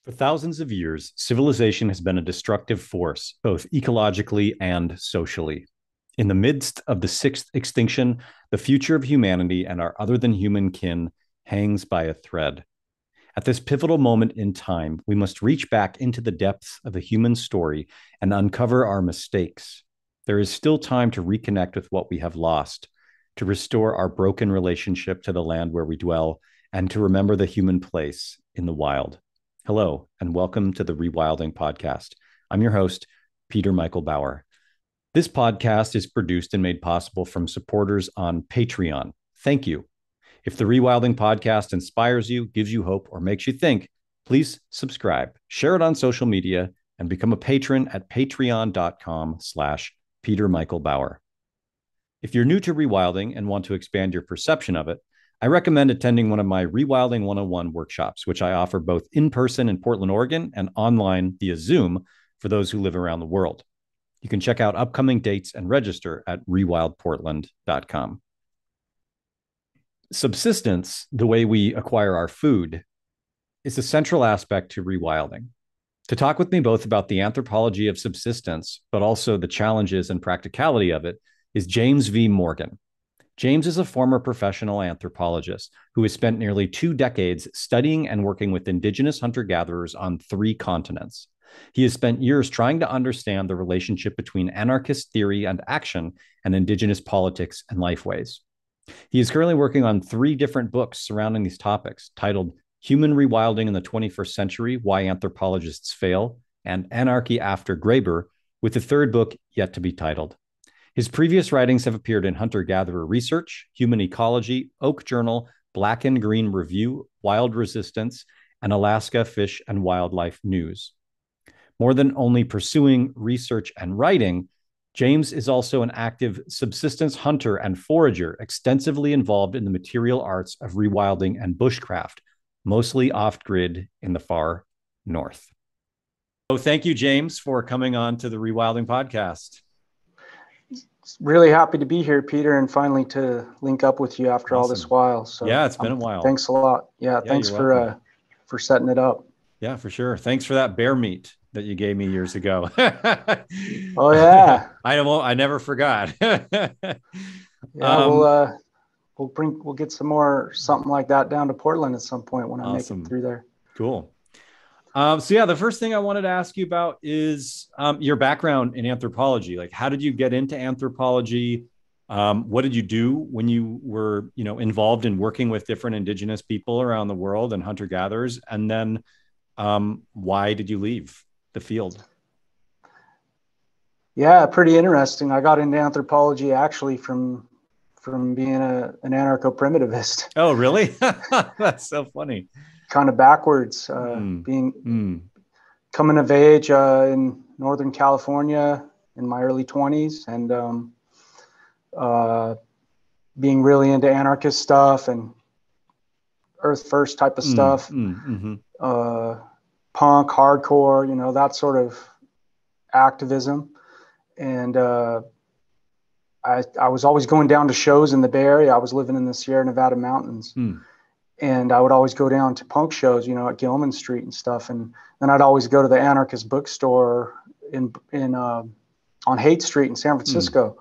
For thousands of years, civilization has been a destructive force, both ecologically and socially. In the midst of the sixth extinction, the future of humanity and our other than human kin hangs by a thread. At this pivotal moment in time, we must reach back into the depths of the human story and uncover our mistakes. There is still time to reconnect with what we have lost, to restore our broken relationship to the land where we dwell, and to remember the human place in the wild. Hello, and welcome to the Rewilding podcast. I'm your host, Peter Michael Bauer. This podcast is produced and made possible from supporters on Patreon. Thank you. If the Rewilding podcast inspires you, gives you hope, or makes you think, please subscribe, share it on social media, and become a patron at patreon.com/Peter Michael Bauer. If you're new to rewilding and want to expand your perception of it, I recommend attending one of my Rewilding 101 workshops, which I offer both in person in Portland, Oregon, and online via Zoom for those who live around the world. You can check out upcoming dates and register at rewildportland.com. Subsistence, the way we acquire our food, is a central aspect to rewilding. To talk with me both about the anthropology of subsistence, but also the challenges and practicality of it, is James V. Morgan. James is a former professional anthropologist who has spent nearly 2 decades studying and working with indigenous hunter-gatherers on 3 continents. He has spent years trying to understand the relationship between anarchist theory and action and indigenous politics and lifeways. He is currently working on 3 different books surrounding these topics, titled Human Rewilding in the 21st Century, Why Anthropologists Fail, and Anarchy After Graeber, with the 3rd book yet to be titled. His previous writings have appeared in Hunter-Gatherer Research, Human Ecology, Oak Journal, Black and Green Review, Wild Resistance, and Alaska Fish and Wildlife News. More than only pursuing research and writing, James is also an active subsistence hunter and forager, extensively involved in the material arts of rewilding and bushcraft, mostly off-grid in the far north. So thank you, James, for coming on to the Rewilding podcast. Really happy to be here, Peter, and finally to link up with you after all this while. So yeah, it's been a while. Thanks a lot. Yeah, thanks for setting it up. Yeah, for sure. Thanks for that bear meat that you gave me years ago. Oh yeah, I never forgot. Yeah, we'll get something like that down to Portland at some point when I make it through there. Cool. So the first thing I wanted to ask you about is your background in anthropology. Like, how did you get into anthropology? What did you do when you were, involved in working with different indigenous people around the world and hunter-gatherers? And then why did you leave the field? Yeah, pretty interesting. I got into anthropology actually from being an anarcho-primitivist. Oh, really? That's so funny. Kind of backwards, coming of age in Northern California in my early 20s, and being really into anarchist stuff and Earth First type of stuff, punk, hardcore, that sort of activism. And I was always going down to shows in the Bay Area. I was living in the Sierra Nevada mountains. And I would always go down to punk shows, at Gilman Street and stuff. And then I'd always go to the anarchist bookstore on Haight Street in San Francisco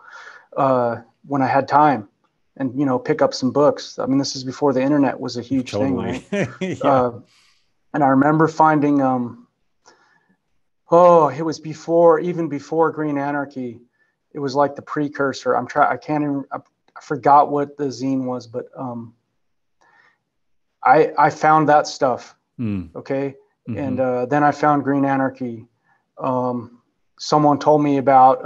when I had time, and pick up some books. I mean, this is before the internet was a huge thing, right? Yeah. And I remember finding, it was even before Green Anarchy. It was like the precursor. I forgot what the zine was, but I found that stuff. Okay. Mm-hmm. And then I found Green Anarchy. Someone told me about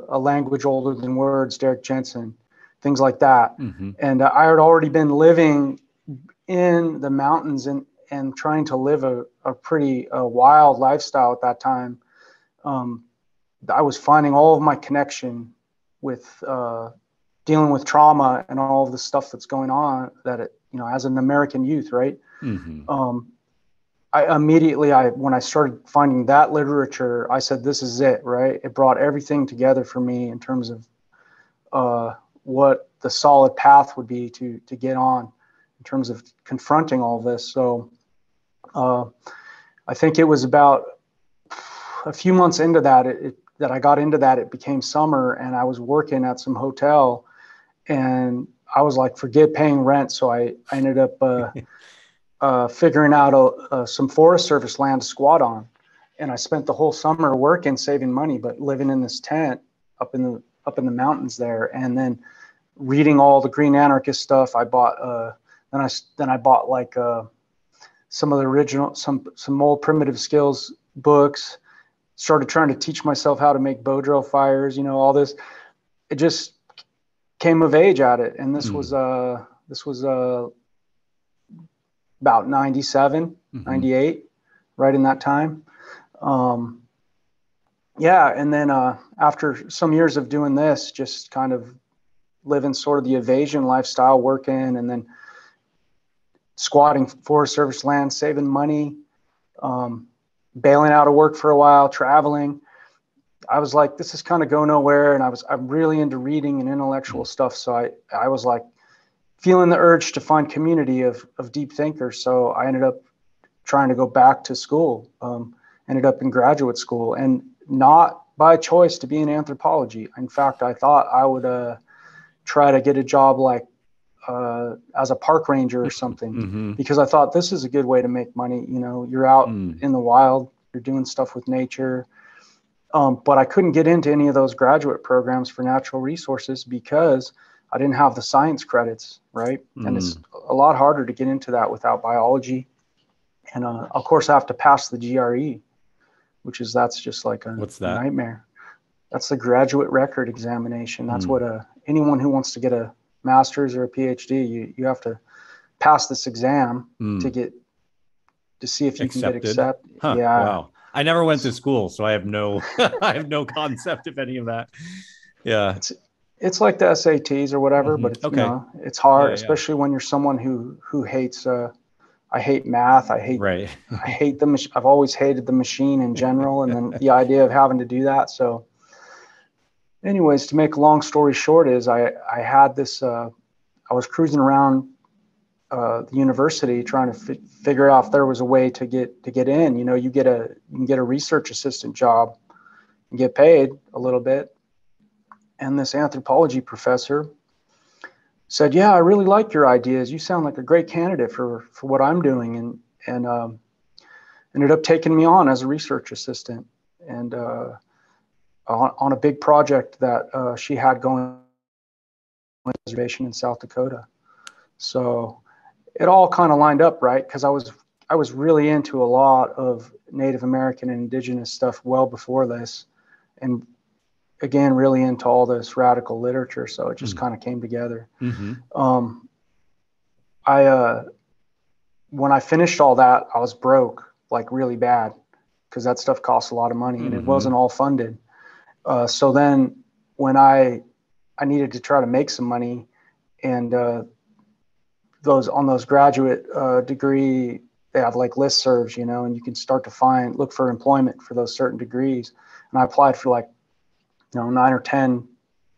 A Language Older Than Words, Derek Jensen, things like that. Mm-hmm. And I had already been living in the mountains and trying to live a pretty wild lifestyle at that time. I was finding all of my connection with dealing with trauma and all of the stuff that's going on as an American youth, right? Mm-hmm. I immediately, when I started finding that literature, I said, this is it, right? It brought everything together for me in terms of what the solid path would be to get on in terms of confronting all this. So I think it was about a few months into that, that I got into that, it became summer and I was working at some hotel and I was like, forget paying rent. So I ended up figuring out some Forest Service land to squat on. And I spent the whole summer working, saving money, but living in this tent up in the mountains there. And then reading all the green anarchist stuff. I bought, then I bought like some of the original, some old primitive skills books, started trying to teach myself how to make bow drill fires, all this. It just came of age at it. And this was about 97, 98, right in that time. And then after some years of doing this, just kind of living sort of the evasion lifestyle, working and then squatting Forest Service land, saving money, bailing out of work for a while, traveling. I was like, this is kind of go nowhere. And I'm really into reading and intellectual stuff. So I was like feeling the urge to find community of deep thinkers. So I ended up trying to go back to school, ended up in graduate school, and not by choice to be in anthropology. In fact, I thought I would try to get a job like as a park ranger or something, because I thought this is a good way to make money. You're out in the wild, you're doing stuff with nature. But I couldn't get into any of those graduate programs for natural resources because I didn't have the science credits, right? And it's a lot harder to get into that without biology. And of course, I have to pass the GRE, that's just like a nightmare. That's the graduate record examination. That's what anyone who wants to get a master's or a PhD, you have to pass this exam to see if you can get accepted. Huh, yeah. Wow. I never went to school, so I have no concept of any of that. Yeah. It's like the SATs or whatever, but it's hard, especially when you're someone who hates I hate math. I hate I've always hated the machine in general, and then the idea of having to do that. So anyways, to make a long story short is I had this, I was cruising around the university trying to figure out if there was a way to get in. You can get a research assistant job and get paid a little bit. And this anthropology professor said, yeah, I really like your ideas. You sound like a great candidate for what I'm doing. And ended up taking me on as a research assistant and on a big project that she had going on reservation in South Dakota. So it all kind of lined up, right? Because I was really into a lot of Native American and indigenous stuff well before this, and again, really into all this radical literature. So it just kind of came together. When I finished all that, I was broke, like really bad, because that stuff costs a lot of money and it wasn't all funded. So then when I needed to try to make some money, and those graduate degree, they have like listservs, and you can start to look for employment for those certain degrees. And I applied for like 9 or 10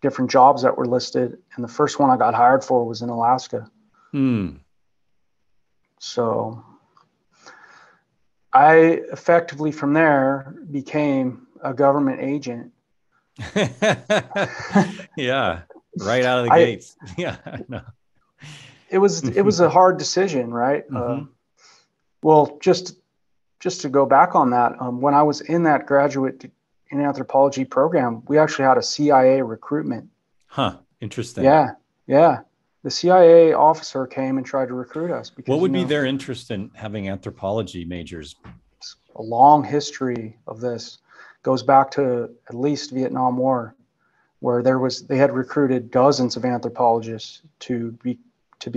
different jobs that were listed, and the first one I got hired for was in Alaska. So I effectively from there became a government agent. Yeah, right out of the gates. Yeah, no. It was a hard decision, right? Well, just to go back on that, when I was in that graduate in anthropology program, we actually had a CIA recruitment. Huh. Interesting. Yeah. The CIA officer came and tried to recruit us. Because, what would be their interest in having anthropology majors? A long history of this goes back to at least Vietnam War, where they had recruited dozens of anthropologists to be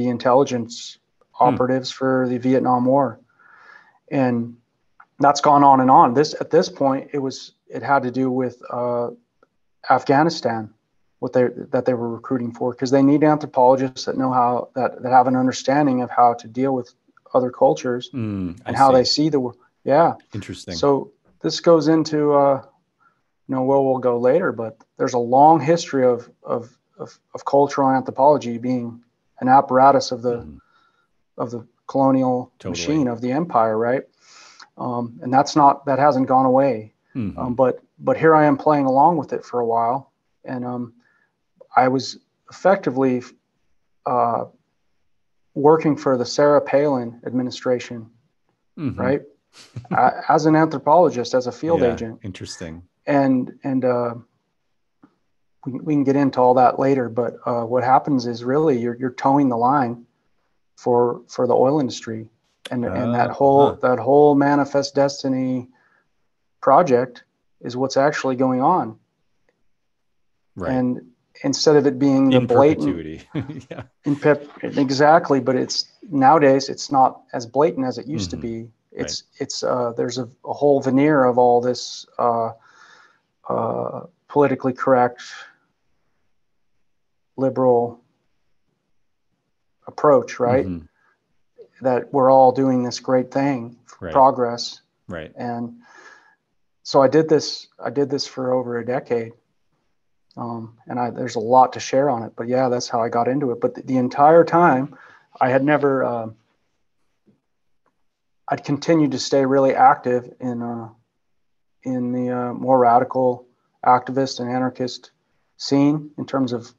intelligence operatives for the Vietnam War. And that's gone on and on. At this point, it had to do with Afghanistan, that they were recruiting for, because they need anthropologists that know that have an understanding of how to deal with other cultures and how they see the world. Yeah. Interesting. So this goes into where we'll go later, but there's a long history of cultural anthropology being an apparatus of the colonial machine of the empire, right? And that hasn't gone away. Mm-hmm. But here I am playing along with it for a while. And I was effectively working for the Sarah Palin administration, Mm-hmm. right? As an anthropologist, as a field Yeah, agent. interesting. And we can get into all that later. But what happens is really you're towing the line for the oil industry, and that whole Manifest Destiny project is what's actually going on. Right. And instead of it being the in blatant perpetuity. Yeah. Exactly, but nowadays it's not as blatant as it used Mm-hmm. to be. Right. It's there's a whole veneer of all this politically correct liberal approach, right? Mm-hmm. That we're all doing this great thing for Right. progress. Right. And so I did this for over a decade. There's a lot to share on it, but yeah, that's how I got into it. But the entire time I had never, I'd continued to stay really active in the more radical activist and anarchist scene in terms of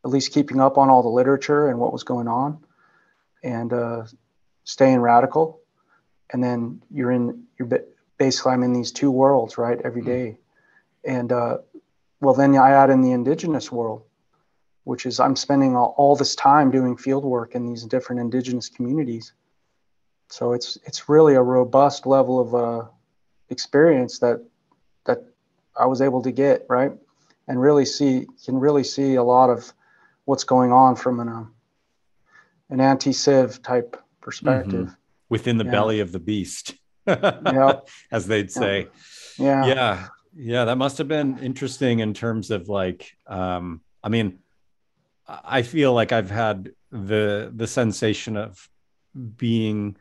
at least keeping up on all the literature and what was going on, and staying radical. And then basically I'm in these two worlds, right, every day. And well, then I add in the indigenous world, which is I'm spending all this time doing field work in these different indigenous communities. So it's really a robust level of experience that I was able to get, right, and can really see a lot of what's going on from an anti-civ type perspective. Mm-hmm. Within the belly of the beast, Yep. as they'd say. Yeah. Yeah, that must have been interesting in terms of like, I mean, I feel like I've had the sensation of being,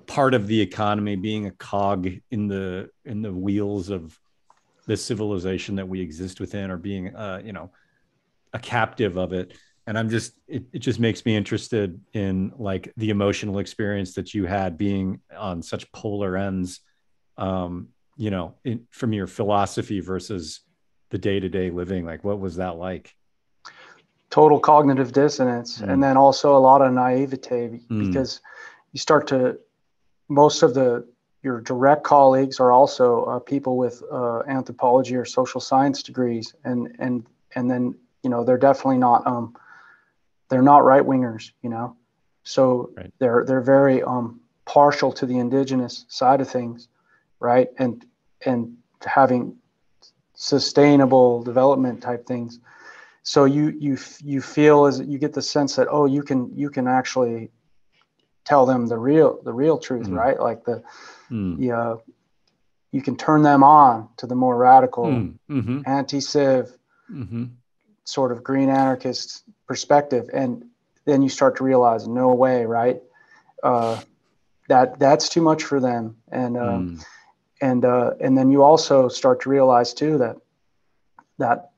part of the economy, being a cog in the wheels of the civilization that we exist within, or being a captive of it. And it just makes me interested in like the emotional experience that you had being on such polar ends, from your philosophy versus the day-to-day living. Like, what was that like? Total cognitive dissonance, and then also a lot of naivete, because you start to, most of your direct colleagues are also people with anthropology or social science degrees, and then they're definitely not they're not right wingers, so right. they're very partial to the indigenous side of things, right, and having sustainable development type things. So you feel, as you get the sense that, oh, you can actually tell them the real truth, right? Like you can turn them on to the more radical anti-civ sort of green anarchist perspective, and then you start to realize, no way, right? That's too much for them, and then you also start to realize too that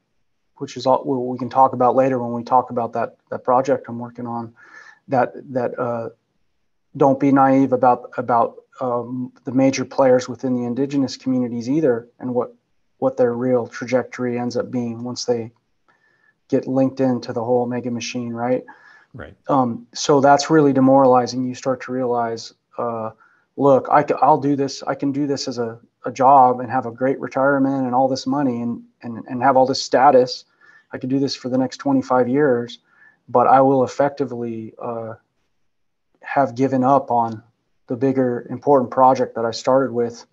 which is all we can talk about later when we talk about that project I'm working on, that don't be naive about the major players within the indigenous communities either, and what their real trajectory ends up being once they get linked into the whole mega machine, right? Right. So that's really demoralizing. You start to realize, look, I'll do this. I can do this as a job and have a great retirement and all this money and have all this status. I could do this for the next 25 years, but I will effectively have given up on the bigger important project that I started with,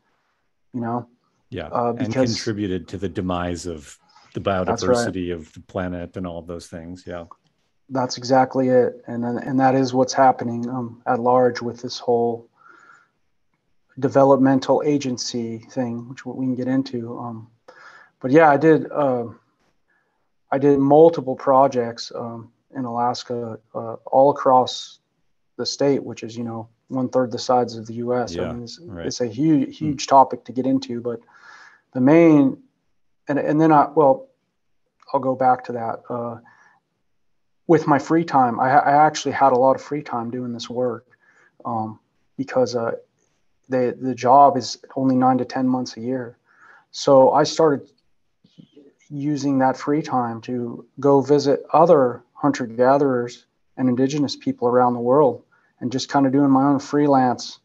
Yeah. because, and contributed to the demise of the biodiversity right. of the planet and all of those things. Yeah. That's exactly it. And that is what's happening at large with this whole developmental agency thing, which we can get into. But yeah, I did multiple projects in Alaska, all across the state, which is 1/3 the size of the U.S. Yeah, I mean, right. it's a huge topic to get into. But the main, and then I'll go back to that. With my free time, I actually had a lot of free time doing this work, because the job is only 9 to 10 months a year. So I started using that free time to go visit other hunter-gatherers and indigenous people around the world and just kind of doing my own freelance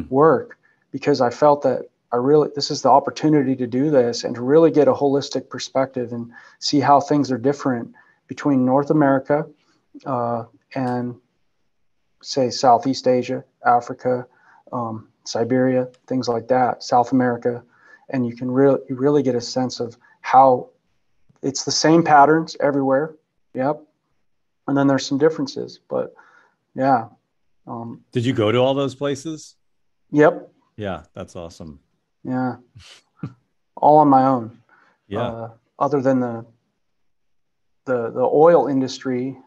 work, because I felt that this is the opportunity to do this and to really get a holistic perspective and see how things are different between North America and, say, Southeast Asia, Africa, Siberia, things like that, South America. And you can really get a sense of how it's the same patterns everywhere. Yep. And then there's some differences, but yeah. Did you go to all those places? Yep. Yeah, that's awesome. Yeah. All on my own. Yeah. Other than the oil industry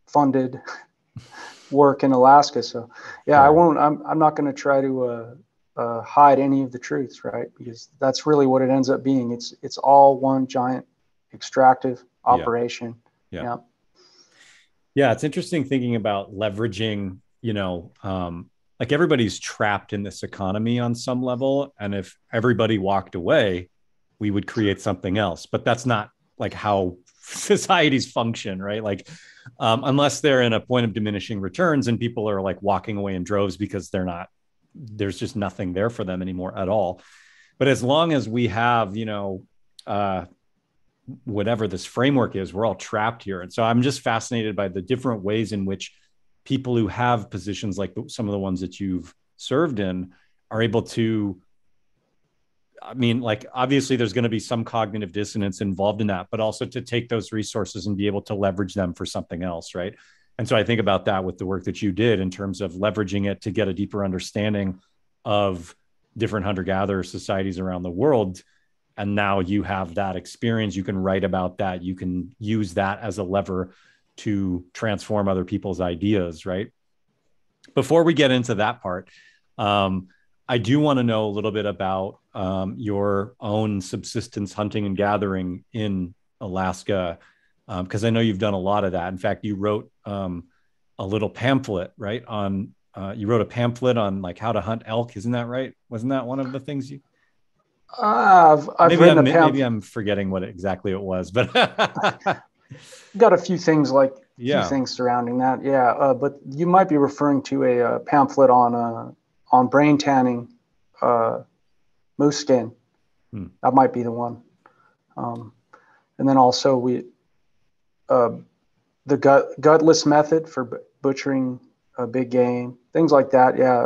funded work in Alaska. So yeah, sure. I'm not going to try to hide any of the truths, right? Because that's really what it ends up being. It's all one giant extractive operation. Yeah. Yeah. It's interesting thinking about leveraging, like everybody's trapped in this economy on some level. And if everybody walked away, we would create something else. But that's not like how societies function, right? Like, unless they're in a point of diminishing returns and people are like walking away in droves because there's just nothing there for them anymore at all. But as long as we have, whatever this framework is, we're all trapped here. And so I'm just fascinated by the different ways in which people who have positions like some of the ones that you've served in are able to, I mean, like, obviously there's going to be some cognitive dissonance involved in that, but also to take those resources and be able to leverage them for something else, right? And so I think about that with the work that you did in terms of leveraging it to get a deeper understanding of different hunter-gatherer societies around the world. And now you have that experience. You can write about that. You can use that as a lever to transform other people's ideas, right? Before we get into that part, I do want to know a little bit about your own subsistence hunting and gathering in Alaska, because I know you've done a lot of that. In fact, you wrote a little pamphlet, right? You wrote a pamphlet on like how to hunt elk. Isn't that right? Wasn't that one of the things you? I've written a pamphlet. Maybe I'm forgetting what exactly it was, but got a few things few things surrounding that. Yeah, but you might be referring to a pamphlet on brain tanning moose skin. That might be the one. And then also the gutless method for butchering big game, things like that. Yeah,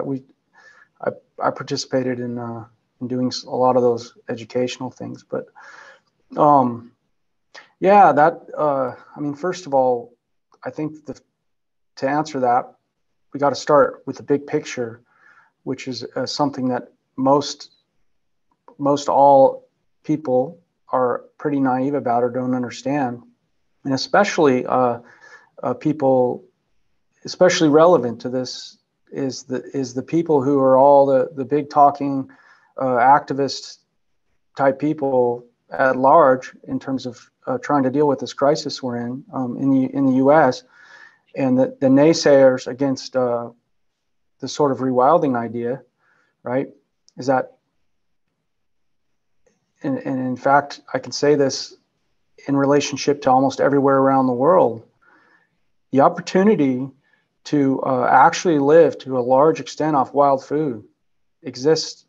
I participated in doing a lot of those educational things. But yeah, I mean, first of all, I think to answer that, we got to start with the big picture, which is something that most all people are pretty naive about or don't understand. And especially people, especially relevant to this, is the people who are all the big talking activist type people at large in terms of trying to deal with this crisis we're in the U.S. and the naysayers against the sort of rewilding idea, right? Is that, and in fact, I can say this in relationship to almost everywhere around the world, the opportunity to actually live to a large extent off wild food exists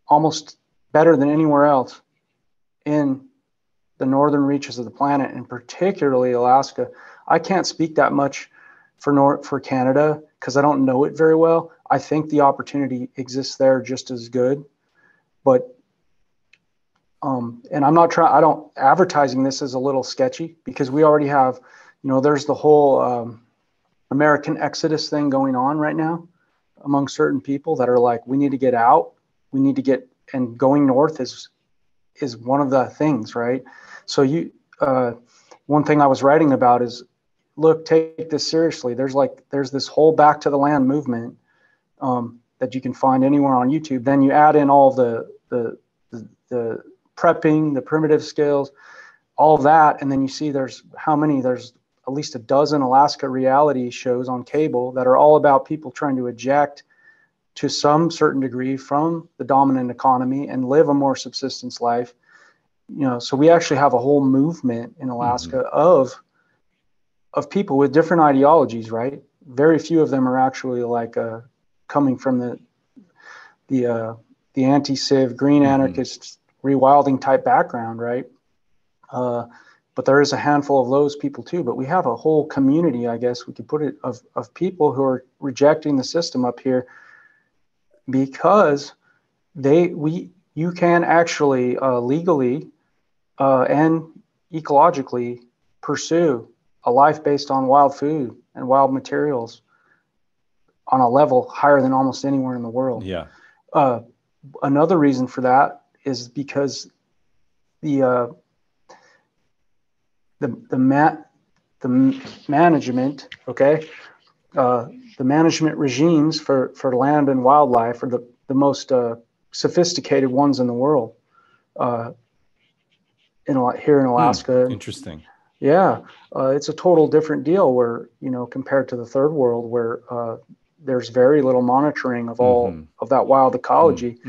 almost better than anywhere else in the northern reaches of the planet, and particularly Alaska. I can't speak that much for Canada because I don't know it very well. I think the opportunity exists there just as good, but and advertising this is a little sketchy because we already have, there's the whole American Exodus thing going on right now among certain people that are like, we need to get out. We need to get, and going north is one of the things, right? So one thing I was writing about is, look, take this seriously. There's this whole back to the land movement that you can find anywhere on YouTube. Then you add in all the prepping, the primitive skills, all that, and then you see there's at least a dozen Alaska reality shows on cable that are all about people trying to eject to some certain degree from the dominant economy and live a more subsistence life. So we actually have a whole movement in Alaska of people with different ideologies, right? Very few of them are actually like coming from the anti-civ, green anarchist, rewilding type background, right? But there is a handful of those people too. But we have a whole community, I guess we could put it, of people who are rejecting the system up here because you can actually legally and ecologically pursue a life based on wild food and wild materials on a level higher than almost anywhere in the world. Yeah. Another reason for that is because the management, the management regimes for land and wildlife are the most sophisticated ones in the world. Here in Alaska. Interesting. Yeah, it's a total different deal where, compared to the third world where there's very little monitoring of all of that wild ecology,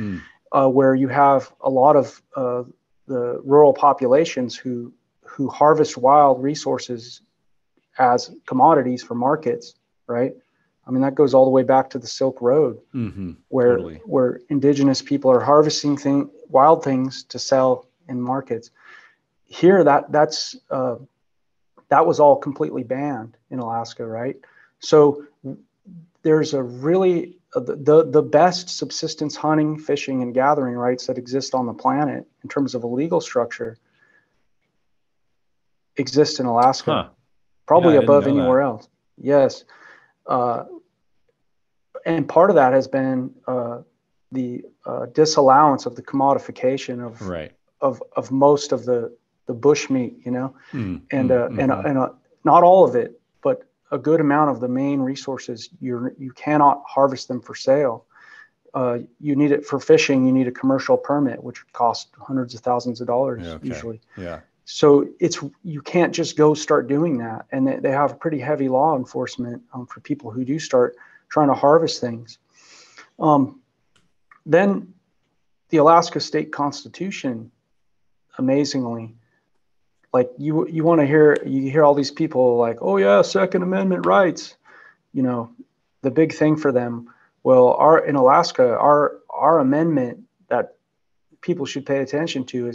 where you have a lot of the rural populations who harvest wild resources as commodities for markets, right? I mean, that goes all the way back to the Silk Road, where indigenous people are harvesting wild things to sell in markets. Here, that was all completely banned in Alaska, right? So there's a really the best subsistence hunting, fishing, and gathering rights that exist on the planet in terms of a legal structure exist in Alaska, probably above anywhere else. Yes, and part of that has been the disallowance of the commodification of most of the bush meat, and not all of it, but a good amount of the main resources. You cannot harvest them for sale. You need it for fishing. You need a commercial permit, which costs hundreds of thousands of dollars usually. Yeah. So you can't just go start doing that, and they have pretty heavy law enforcement for people who do start trying to harvest things. Then the Alaska State Constitution, amazingly, like you hear all these people like, oh yeah, Second Amendment rights, the big thing for them. Well, in Alaska, our amendment that people should pay attention to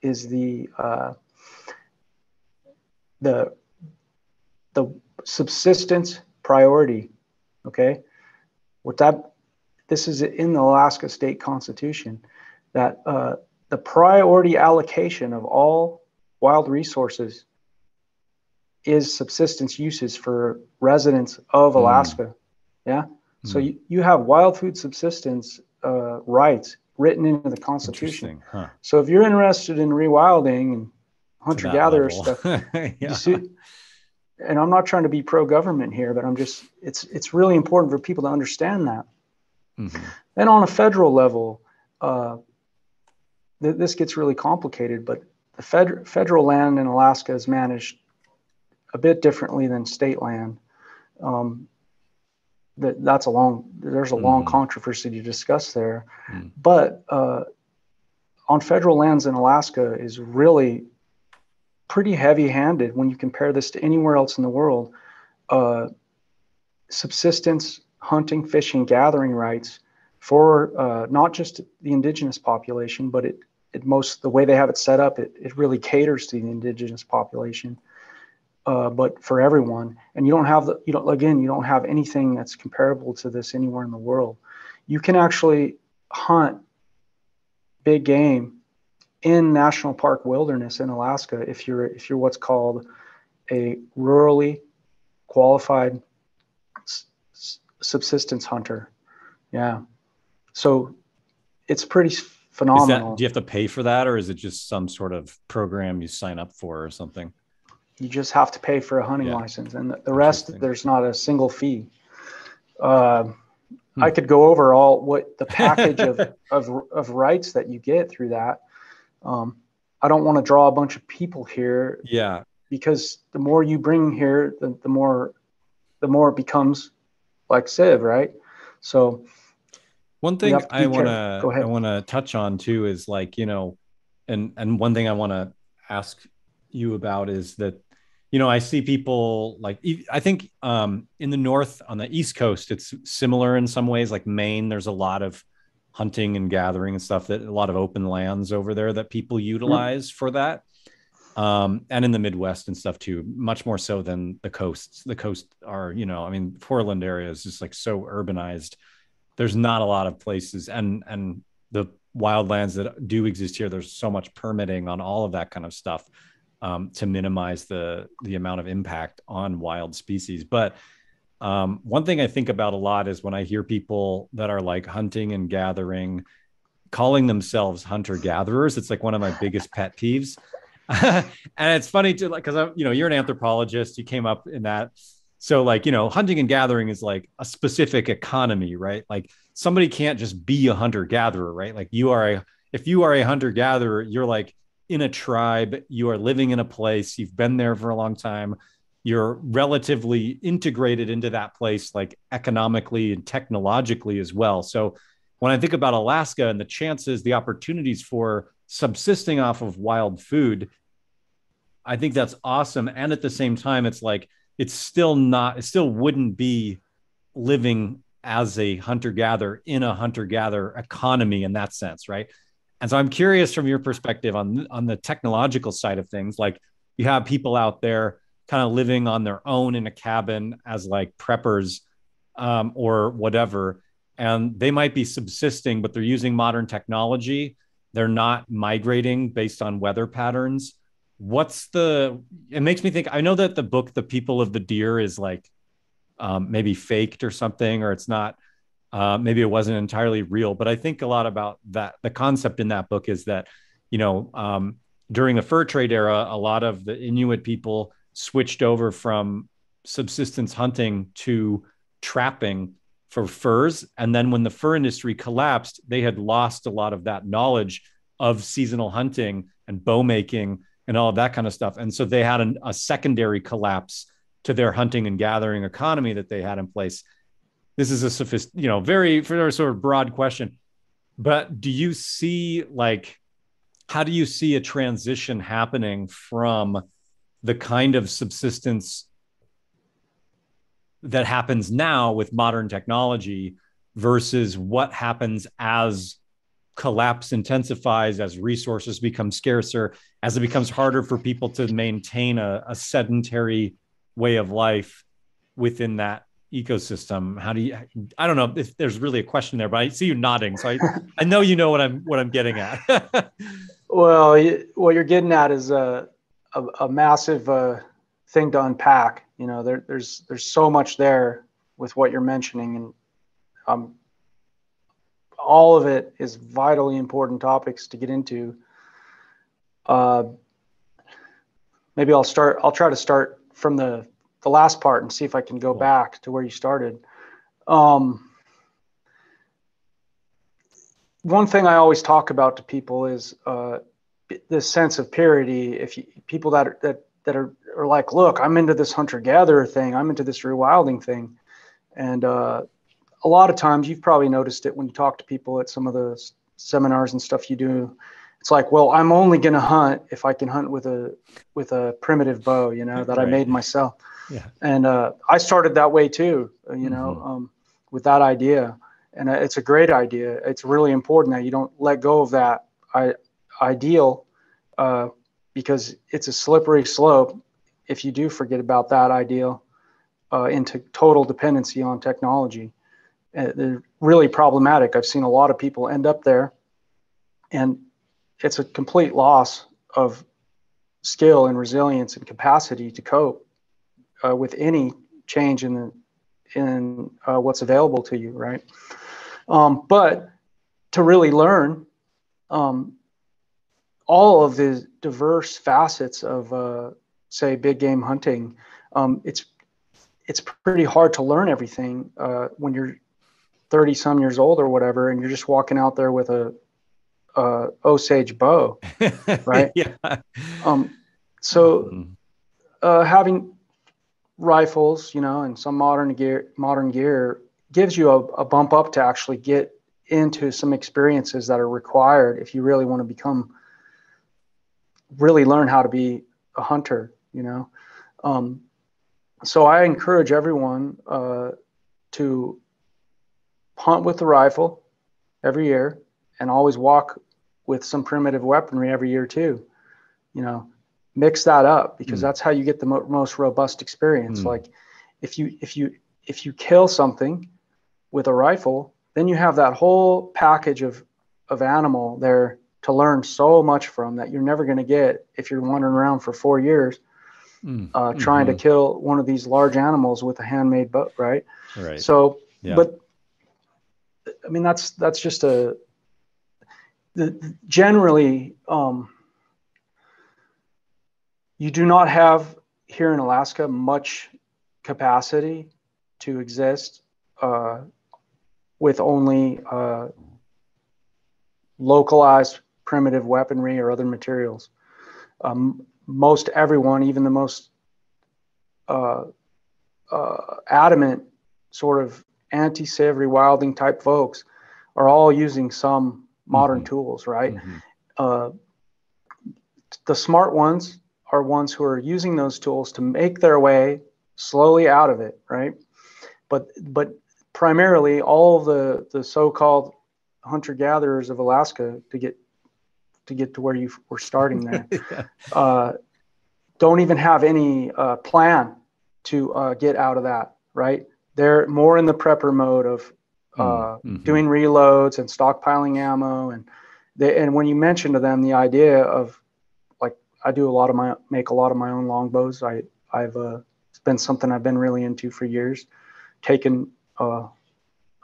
is the subsistence priority. Okay, this is in the Alaska State Constitution, that the priority allocation of all wild resources is subsistence uses for residents of Alaska. Yeah. So you have wild food subsistence rights written into the Constitution. So if you're interested in rewilding and hunter-gatherer stuff, you see, and I'm not trying to be pro-government here, but it's really important for people to understand that. Then on a federal level, this gets really complicated, but the federal land in Alaska is managed a bit differently than state land. There's a long controversy to discuss there. But on federal lands in Alaska is really pretty heavy-handed when you compare this to anywhere else in the world. Subsistence, hunting, fishing, gathering rights for not just the indigenous population, but the way they have it set up, it really caters to the indigenous population, but for everyone. And you don't have anything that's comparable to this anywhere in the world. You can actually hunt big game in national park wilderness in Alaska if you're what's called a rurally qualified subsistence hunter. Yeah. So it's pretty phenomenal. Do you have to pay for that, or is it just some sort of program you sign up for or something? You just have to pay for a hunting license, and the rest, there's not a single fee. I could go over what the package of rights that you get through that. I don't want to draw a bunch of people here. Yeah. Because the more you bring here, the more it becomes like Civ, right? So One We thing have to be careful. Go I ahead. want to touch on too is like, and one thing I want to ask you about is that, I see people like, I think in the North on the East Coast, it's similar in some ways. Like Maine, there's a lot of hunting and gathering and stuff, that a lot of open lands over there that people utilize for that. And in the Midwest and stuff too, much more so than the coasts. The coast are, I mean, Portland area is just like so urbanized. There's not a lot of places, and the wildlands that do exist here, there's so much permitting on all of that kind of stuff, to minimize the amount of impact on wild species. But one thing I think about a lot is when I hear people that are like hunting and gathering, calling themselves hunter gatherers. It's like one of my biggest pet peeves. And it's funny too, like, because you're an anthropologist, you came up in that. So like, hunting and gathering is like a specific economy, right? Like somebody can't just be a hunter gatherer, right? Like if you are a hunter gatherer, you're like in a tribe, you are living in a place, you've been there for a long time, you're relatively integrated into that place, like economically and technologically as well. So when I think about Alaska and the chances, the opportunities for subsisting off of wild food, I think that's awesome. And at the same time, it's like, it still wouldn't be living as a hunter gatherer in a hunter gatherer economy in that sense. Right. And so I'm curious from your perspective on the technological side of things, like you have people out there kind of living on their own in a cabin as like preppers, or whatever, and they might be subsisting, but they're using modern technology. They're not migrating based on weather patterns. It makes me think, I know that the book, The People of the Deer, is like, maybe faked or something, or it's not, maybe it wasn't entirely real, but I think a lot about that. The concept in that book is that, during the fur trade era, a lot of the Inuit people switched over from subsistence hunting to trapping for furs. And then when the fur industry collapsed, they had lost a lot of that knowledge of seasonal hunting and bow making and all of that kind of stuff. And so they had a secondary collapse to their hunting and gathering economy that they had in place. This is a very sort of broad question, but do you see how do you see a transition happening from the kind of subsistence that happens now with modern technology versus what happens as collapse intensifies, as resources become scarcer, as it becomes harder for people to maintain a sedentary way of life within that ecosystem? I don't know if there's really a question there, but I see you nodding, so I know you know what I'm getting at. Well, what you're getting at is a massive thing to unpack. There's so much there with what you're mentioning, and all of it is vitally important topics to get into. Maybe I'll try to start from the last part and see if I can go back to where you started. One thing I always talk about to people is this sense of purity. People that are like, look, I'm into this hunter-gatherer thing, I'm into this rewilding thing, and a lot of times you've probably noticed it when you talk to people at some of the seminars and stuff you do. It's like, well, I'm only going to hunt if I can hunt with a primitive bow, that right. I made myself. Yeah. And I started that way too, with that idea. And it's a great idea. It's really important that you don't let go of that ideal, because it's a slippery slope if you do forget about that ideal into total dependency on technology. They're really problematic. I've seen a lot of people end up there, and it's a complete loss of skill and resilience and capacity to cope with any change in what's available to you, right? But to really learn all of the diverse facets of, say, big game hunting, it's pretty hard to learn everything when you're 30 some years old or whatever, and you're just walking out there with a Osage bow, right? Yeah. So having rifles, and some modern gear gives you a bump up to actually get into some experiences that are required if you really want to really learn how to be a hunter, So I encourage everyone to hunt with the rifle every year and always walk with some primitive weaponry every year too. Mix that up, because that's how you get the most robust experience. Like if you kill something with a rifle, then you have that whole package of animal there to learn so much from that you're never going to get if you're wandering around for 4 years trying to kill one of these large animals with a handmade bow, right? Right. So, yeah. But I mean, that's just generally, you do not have here in Alaska much capacity to exist with only localized primitive weaponry or other materials. Most everyone, even the most adamant sort of anti-civ rewilding type folks, are all using some modern tools, right? The smart ones are ones who are using those tools to make their way slowly out of it, right? But primarily all of the so-called hunter-gatherers of Alaska, to get to where you were starting there, yeah. Don't even have any plan to get out of that, right? They're more in the prepper mode of doing reloads and stockpiling ammo, and when you mention to them the idea of, like, I make a lot of my own longbows. It's been something I've been really into for years, taken a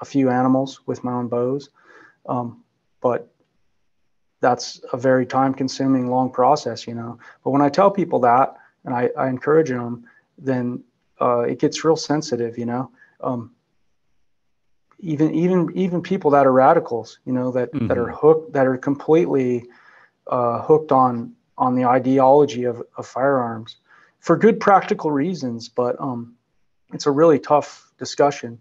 few animals with my own bows, but that's a very time-consuming, long process, But when I tell people that, and I encourage them, then it gets real sensitive, Even people that are radicals, that are hooked, that are completely hooked on the ideology of firearms for good practical reasons, but it's a really tough discussion.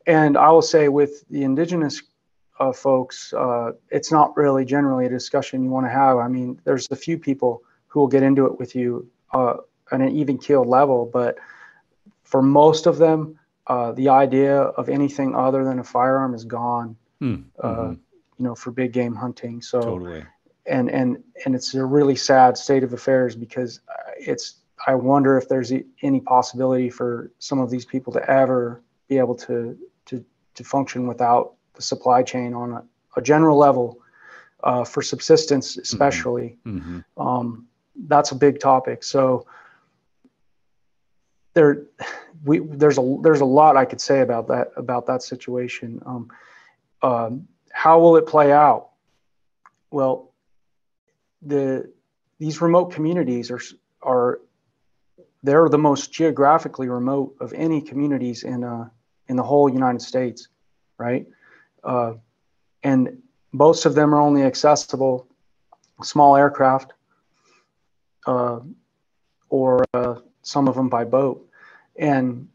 And I will say, with the indigenous folks, it's not really generally a discussion you want to have. I mean, there's a few people who will get into it with you on an even keeled level, but for most of them, the idea of anything other than a firearm is gone, for big game hunting. So totally. And it's a really sad state of affairs, because I wonder if there's any possibility for some of these people to ever be able to function without the supply chain on a general level, for subsistence especially. That's a big topic. So there's a lot I could say about that situation. How will it play out? Well, these remote communities they're the most geographically remote of any communities in the whole United States, right? And most of them are only accessible small aircraft, or some of them by boat. And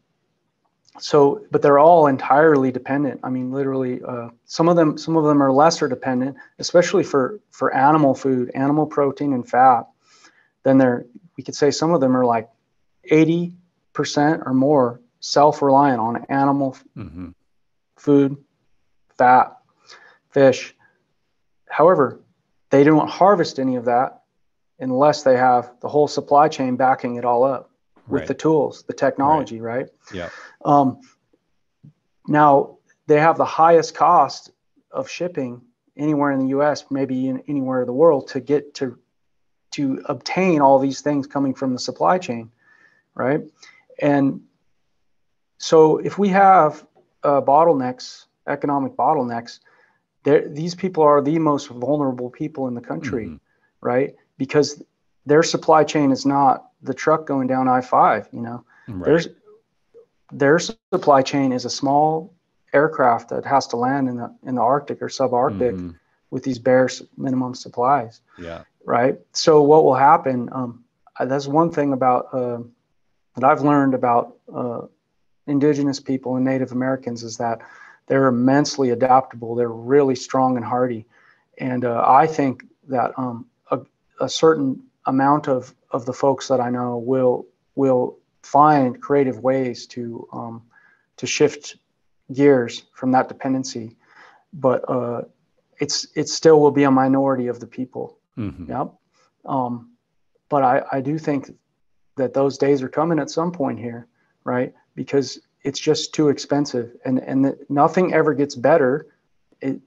so, but they're all entirely dependent. I mean, literally, some of them are lesser dependent, especially for animal food, animal protein and fat. Then we could say some of them are like 80% or more self-reliant on animal food, fat, fish. However, they don't harvest any of that unless they have the whole supply chain backing it all up with the tools, the technology, right? Yeah. Now, they have the highest cost of shipping anywhere in the U.S., maybe anywhere in the world, to get to obtain all these things coming from the supply chain, right? And so if we have economic bottlenecks, these people are the most vulnerable people in the country, right? Because their supply chain is not the truck going down I-5, Right. Their supply chain is a small aircraft that has to land in the Arctic or subarctic with these bare minimum supplies. Yeah. Right. So what will happen? That's one thing about that I've learned about indigenous people and Native Americans, is that they're immensely adaptable. They're really strong and hardy. And I think that a certain amount of the folks that I know will find creative ways to shift gears from that dependency, but it still will be a minority of the people. Mm-hmm. Yep. But I do think that those days are coming at some point here, right? Because it's just too expensive, and nothing ever gets better. It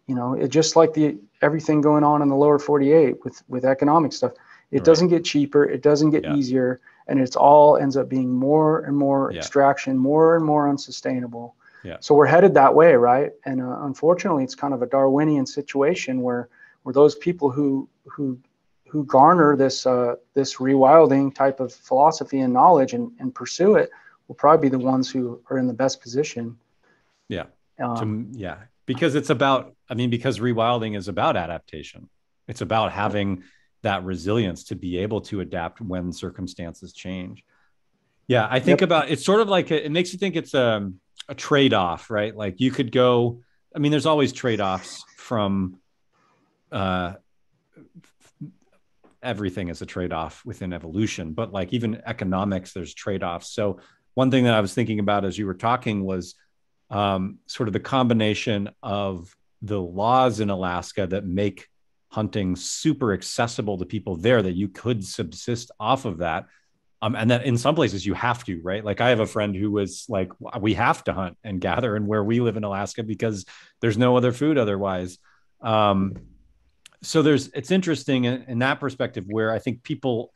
just like everything going on in the lower 48 with economic stuff. It doesn't get cheaper. It doesn't get easier, and it's all ends up being more and more extraction, more and more unsustainable. Yeah. So we're headed that way, right? And unfortunately, it's kind of a Darwinian situation where those people who garner this rewilding type of philosophy and knowledge and pursue it will probably be the ones who are in the best position. Yeah. Because because rewilding is about adaptation. It's about having that resilience to be able to adapt when circumstances change. Yeah. I think about it's sort of like it makes you think it's a trade-off, right? Like you could go, there's always trade-offs from everything is a trade-off within evolution, but like even economics, there's trade-offs. So one thing that I was thinking about as you were talking was sort of the combination of the laws in Alaska that make hunting super accessible to people there, that you could subsist off of that. And that in some places you have to, right? Like I have a friend who was like, we have to hunt and gather and where we live in Alaska because there's no other food otherwise. So it's interesting in that perspective where I think people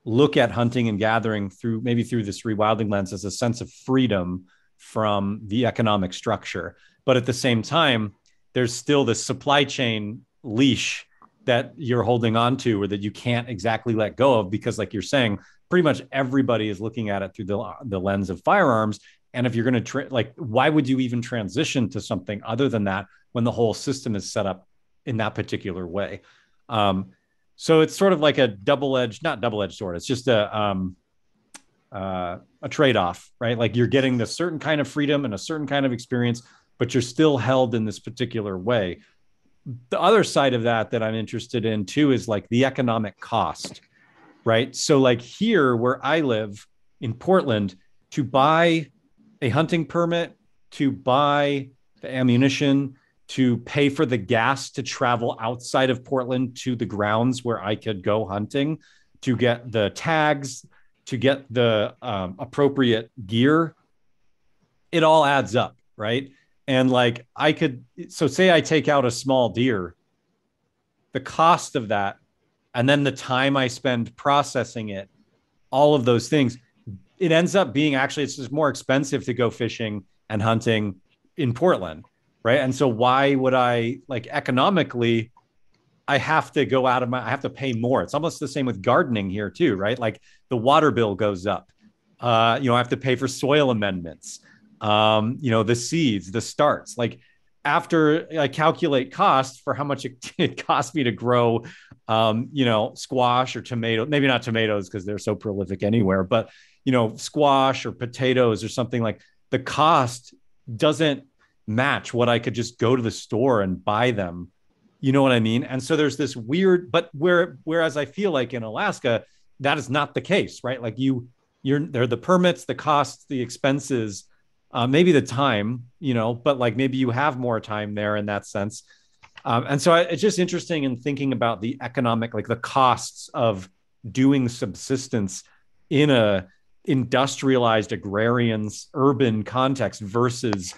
look at hunting and gathering through this rewilding lens as a sense of freedom from the economic structure. But at the same time, there's still this supply chain leash that you're holding on to or that you can't exactly let go of because like you're saying, pretty much everybody is looking at it through the lens of firearms. And if you're going to why would you even transition to something other than that when the whole system is set up in that particular way? So it's sort of like a not double-edged sword. It's just a trade-off, right? Like you're getting the certain kind of freedom and a certain kind of experience, but you're still held in this particular way. The other side of that I'm interested in too is like the economic cost, right? So like here where I live in Portland, to buy a hunting permit, to buy the ammunition, to pay for the gas to travel outside of Portland to the grounds where I could go hunting, to get the tags, to get the appropriate gear, it all adds up, right? And like say I take out a small deer, the cost of that, and then the time I spend processing it, all of those things, it ends up being it's just more expensive to go fishing and hunting in Portland, right? And so why would I economically, I have to I have to pay more. It's almost the same with gardening here too, right? Like the water bill goes up. I have to pay for soil amendments, the seeds, the starts. Like after I calculate cost for how much it costs me to grow, squash or tomato, maybe not tomatoes because they're so prolific anywhere, but, squash or potatoes or something, like the cost doesn't match what I could just go to the store and buy them. You know what I mean? And so there's this weird, but whereas I feel like in Alaska, that is not the case, right? Like there are the permits, the costs, the expenses, maybe the time, but like maybe you have more time there in that sense. And so it's just interesting in thinking about the economic, like the costs of doing subsistence in a industrialized agrarian urban context versus,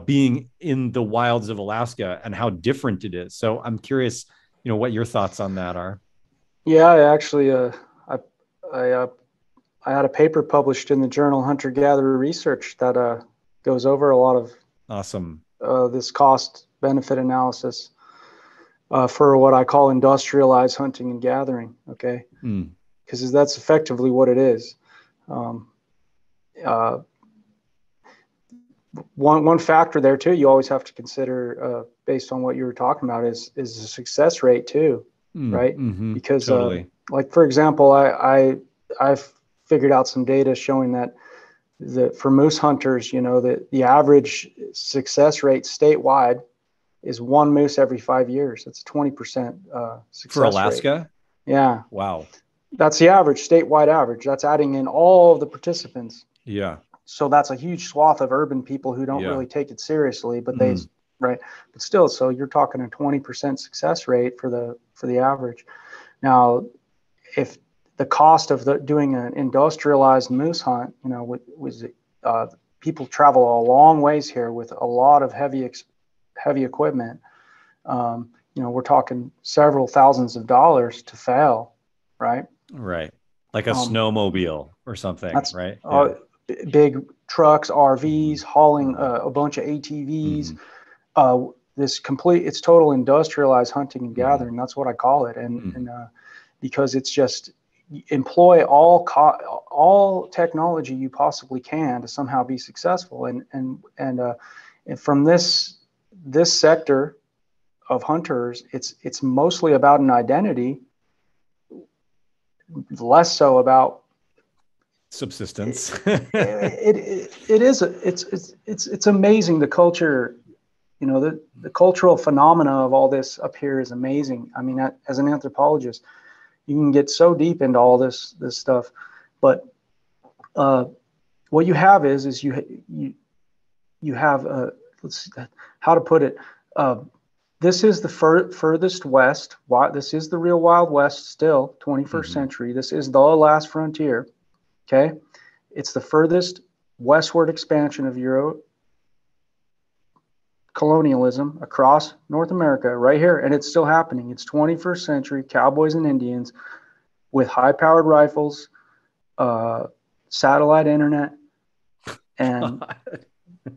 being in the wilds of Alaska and how different it is. So I'm curious, what your thoughts on that are. Yeah, I actually, I had a paper published in the journal Hunter Gatherer Research that goes over a lot of awesome this cost benefit analysis for what I call industrialized hunting and gathering. Okay, because that's effectively what it is. One factor there too, you always have to consider based on what you were talking about is the success rate too, right? Mm-hmm. Because totally. Like for example, I've figured out some data showing that for moose hunters, the average success rate statewide is one moose every 5 years. That's a 20% success for Alaska rate. Yeah. Wow. That's the average, statewide average. That's adding in all of the participants. Yeah. So that's a huge swath of urban people who don't really take it seriously, but right. But still, so you're talking a 20% success rate for the average. Now, if the cost of doing an industrialized moose hunt, people travel a long ways here with a lot of heavy equipment. We're talking several thousands of dollars to fail, right? Right. Like a snowmobile or something, right? Big trucks, RVs, hauling a bunch of ATVs. It's total industrialized hunting and gathering. That's what I call it. And because it's just employ all technology you possibly can to somehow be successful. And from this sector of hunters, it's mostly about an identity, less so about subsistence. It's amazing, the culture, the cultural phenomena of all this up here is amazing. I mean, as an anthropologist, you can get so deep into all this stuff, but what you have is you have let's see how to put it. This is the furthest west. This is the real Wild West still, 21st century. This is the last frontier. Okay. It's the furthest westward expansion of Euro colonialism across North America right here. And it's still happening. It's 21st century cowboys and Indians with high-powered rifles, satellite internet, and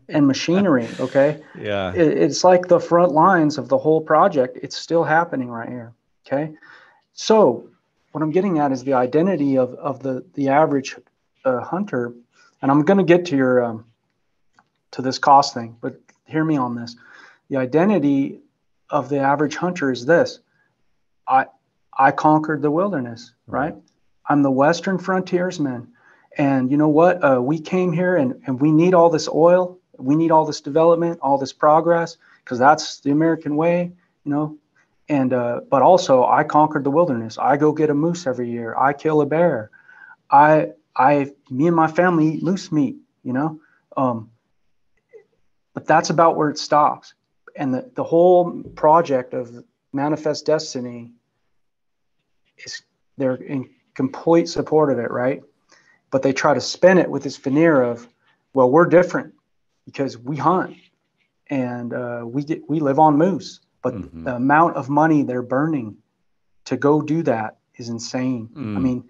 machinery. Okay. Yeah. It's like the front lines of the whole project. It's still happening right here. Okay. So what I'm getting at is the identity of the average hunter. And I'm going to get to your to this cost thing, but hear me on this. The identity of the average hunter is this: I conquered the wilderness, right? I'm the Western frontiersman. And you know what? We came here and we need all this oil. We need all this development, all this progress, because that's the American way, And but also, I conquered the wilderness. I go get a moose every year. I kill a bear. Me and my family eat moose meat, But that's about where it stops. And the whole project of Manifest Destiny they're in complete support of it, right? But they try to spin it with this veneer of, well, we're different because we hunt and we live on moose. But the amount of money they're burning to go do that is insane. I mean,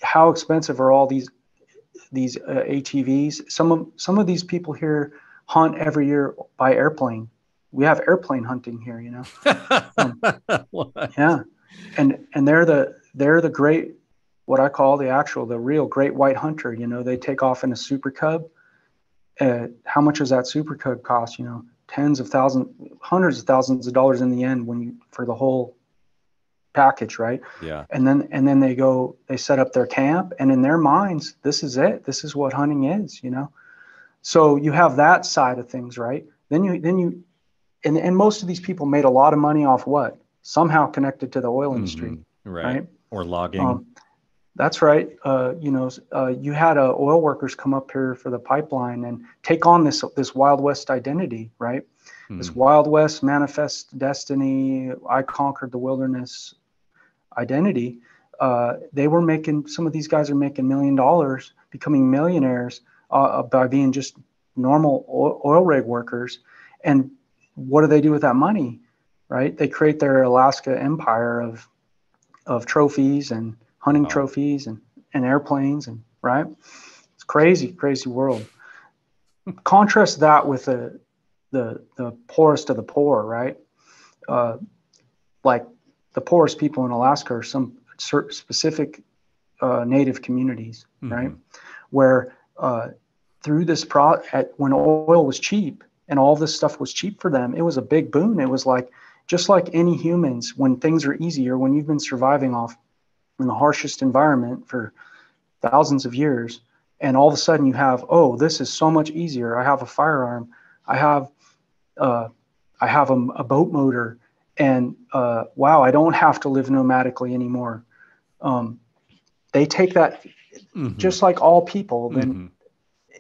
how expensive are all these ATVs? Some of these people here hunt every year by airplane. We have airplane hunting here, Yeah, and they're the great, what I call the real great white hunter. They take off in a Super Cub. How much does that Super Cub cost? Tens of thousands, hundreds of thousands of dollars in the end for the whole package, right? Yeah. And then they set up their camp, and in their minds, this is it. This is what hunting is, So you have that side of things, right? And most of these people made a lot of money off what? Somehow connected to the oil industry, right? Or logging. That's right. You had oil workers come up here for the pipeline and take on this Wild West identity, right? This Wild West Manifest Destiny, I conquered the wilderness identity. Some of these guys are making $1 million, becoming millionaires by being just normal oil rig workers. And what do they do with that money, right? They create their Alaska empire of trophies and hunting trophies and airplanes, and right? It's crazy world. Contrast that with the poorest of the poor, right? Like the poorest people in Alaska are some specific native communities, right? Where through this when oil was cheap and all this stuff was cheap for them, it was a big boon. It was like, just like any humans, when things are easier, when you've been surviving off in the harshest environment for thousands of years, And all of a sudden you have, oh, this is so much easier. I have a firearm. I have a boat motor, and wow, I don't have to live nomadically anymore. They take that, just like all people, then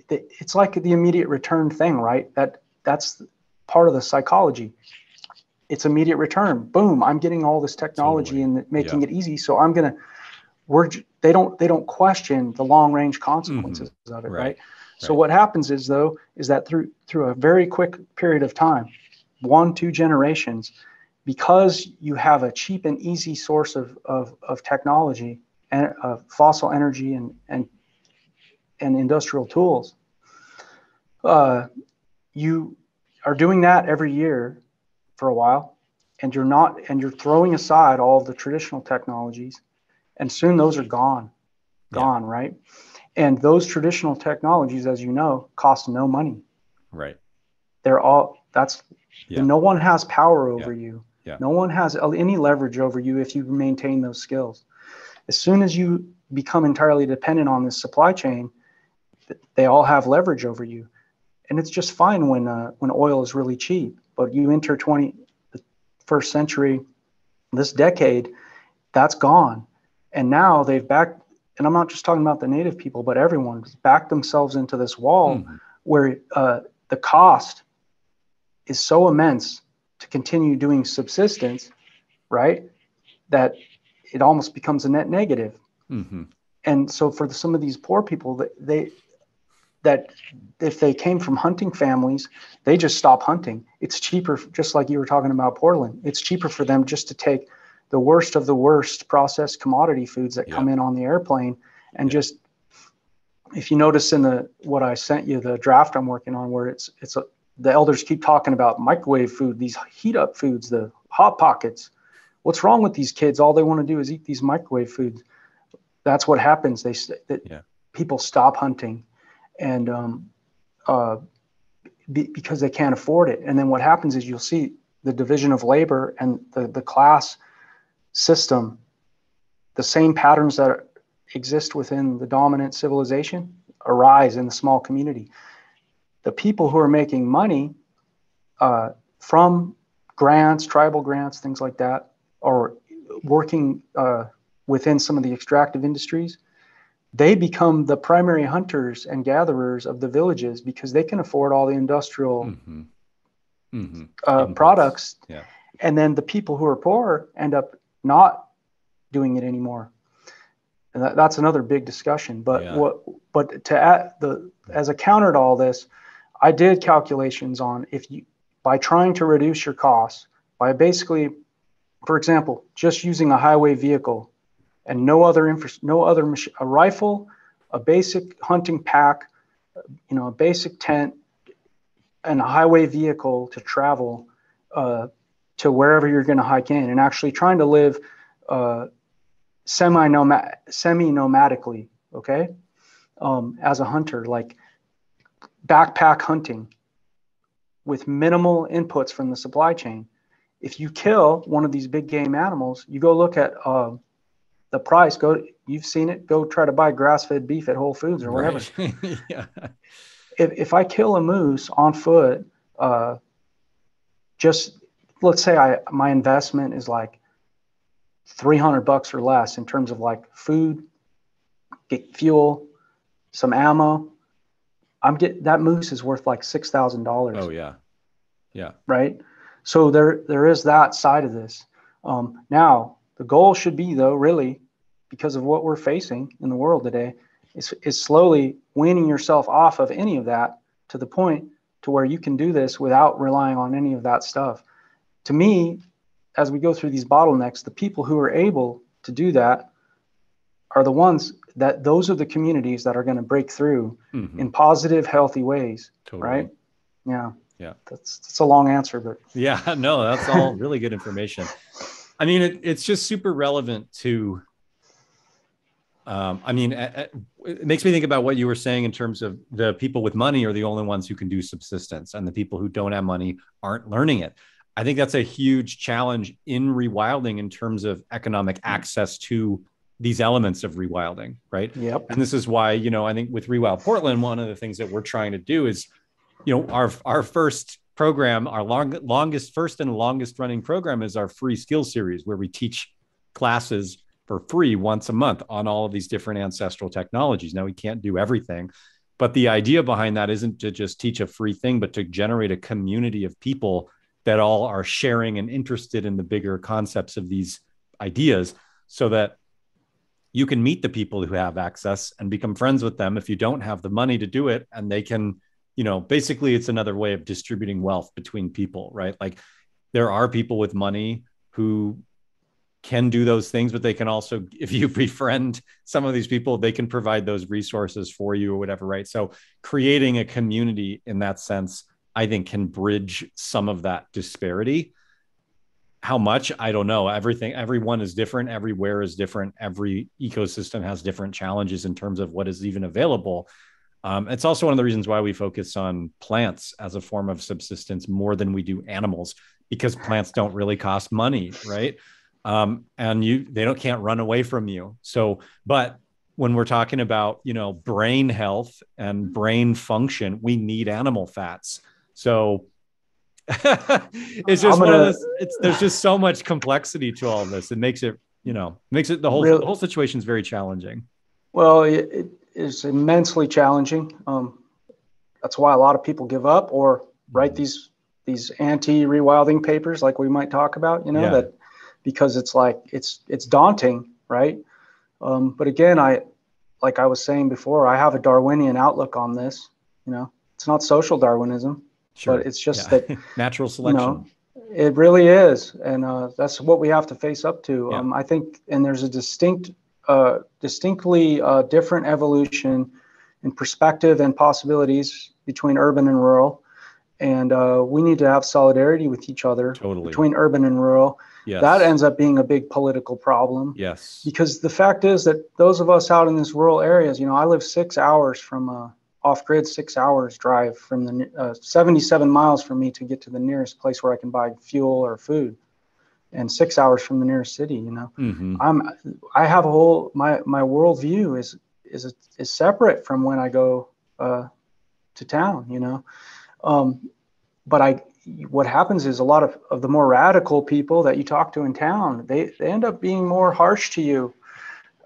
it's like the immediate return thing, right? That's part of the psychology. It's immediate return. Boom, I'm getting all this technology and making it easy. So I'm going to, they don't question the long range consequences of it. Right. So what happens is that through a very quick period of time, 1-2 generations, because you have a cheap and easy source of technology and fossil energy and industrial tools, you are doing that every year for a while, and you're throwing aside all of the traditional technologies, and soon those are gone, right? And those traditional technologies, as you know, cost no money. Right. No one has power over you. Yeah. No one has any leverage over you if you maintain those skills. As soon as you become entirely dependent on this supply chain, they all have leverage over you. And it's just fine when oil is really cheap. But you enter the first century, this decade, that's gone. And now they've backed, and I'm not just talking about the native people, but everyone's backed themselves into this wall where the cost is so immense to continue doing subsistence, right, that it almost becomes a net negative. And so for some of these poor people, that if they came from hunting families, they just stop hunting. It's cheaper, just like you were talking about Portland. It's cheaper for them just to take the worst of the worst processed commodity foods that come in on the airplane and just, if you notice in what I sent you, the draft I'm working on, where the elders keep talking about microwave food, these heat up foods, the hot pockets. What's wrong with these kids? All they want to do is eat these microwave foods. That's what happens. People stop hunting, and because they can't afford it. And then what happens is you'll see the division of labor and the class system, the same patterns that exist within the dominant civilization arise in the small community. The people who are making money from grants, tribal grants, things like that, or working within some of the extractive industries, they become the primary hunters and gatherers of the villages because they can afford all the industrial products. Yeah. And then the people who are poor end up not doing it anymore. And that's another big discussion. But as a counter to all this, I did calculations on by trying to reduce your costs by basically, for example, just using a highway vehicle and a rifle, a basic hunting pack, a basic tent, and a highway vehicle to travel to wherever you're going to hike in, and actually trying to live semi-nomadically, okay, as a hunter, like backpack hunting with minimal inputs from the supply chain. If you kill one of these big game animals, you go look at the price. You've seen it. Go try to buy grass-fed beef at Whole Foods or whatever. Yeah. If I kill a moose on foot, just let's say my investment is like $300 or less in terms of like food, get fuel, some ammo. That moose is worth like $6,000. Oh yeah. Yeah. Right. So there is that side of this. Now the goal should be, though, really, because of what we're facing in the world today, is slowly weaning yourself off of any of that to the point to where you can do this without relying on any of that stuff. To me, as we go through these bottlenecks, the people who are able to do that are those are the communities that are going to break through in positive, healthy ways. Totally. Right? Yeah. Yeah. That's a long answer, but yeah, no, that's all really good information. I mean, it's just super relevant to, it makes me think about what you were saying in terms of the people with money are the only ones who can do subsistence, and the people who don't have money aren't learning it. I think that's a huge challenge in rewilding in terms of economic access to these elements of rewilding, right? Yep. And this is why, I think with Rewild Portland, one of the things that we're trying to do is, our first program, our first and longest running program is our free skill series, where we teach classes for free once a month on all of these different ancestral technologies. Now, we can't do everything, but the idea behind that isn't to just teach a free thing, but to generate a community of people that all are sharing and interested in the bigger concepts of these ideas, so that you can meet the people who have access and become friends with them if you don't have the money to do it. And they can, basically it's another way of distributing wealth between people, right? Like, there are people with money who can do those things, but they can also, if you befriend some of these people, they can provide those resources for you or whatever, right? So creating a community in that sense, I think, can bridge some of that disparity. How much, I don't know. Everyone is different. Everywhere is different. Every ecosystem has different challenges in terms of what is even available. It's also one of the reasons why we focus on plants as a form of subsistence more than we do animals, because plants don't really cost money, right? And they can't run away from you. So, but when we're talking about, brain health and brain function, we need animal fats. So it's just one of those, there's just so much complexity to all this. It makes it, the whole situation is very challenging. Well, it is immensely challenging. That's why a lot of people give up or write these anti-rewilding papers, like we might talk about, that, because it's like, it's daunting, right? But again, like I was saying before, I have a Darwinian outlook on this. It's not social Darwinism. Sure. But it's just that natural selection. It really is, and that's what we have to face up to. Yeah. I think, and there's a distinctly different evolution in perspective and possibilities between urban and rural, and we need to have solidarity with each other between urban and rural. Yes. That ends up being a big political problem. Yes. Because the fact is that those of us out in these rural areas, I live 6 hours from off-grid, 6 hours drive from the 77 miles from me to get to the nearest place where I can buy fuel or food, and 6 hours from the nearest city. Mm-hmm. I have a whole my worldview is separate from when I go to town. But what happens is a lot of the more radical people that you talk to in town, they end up being more harsh to you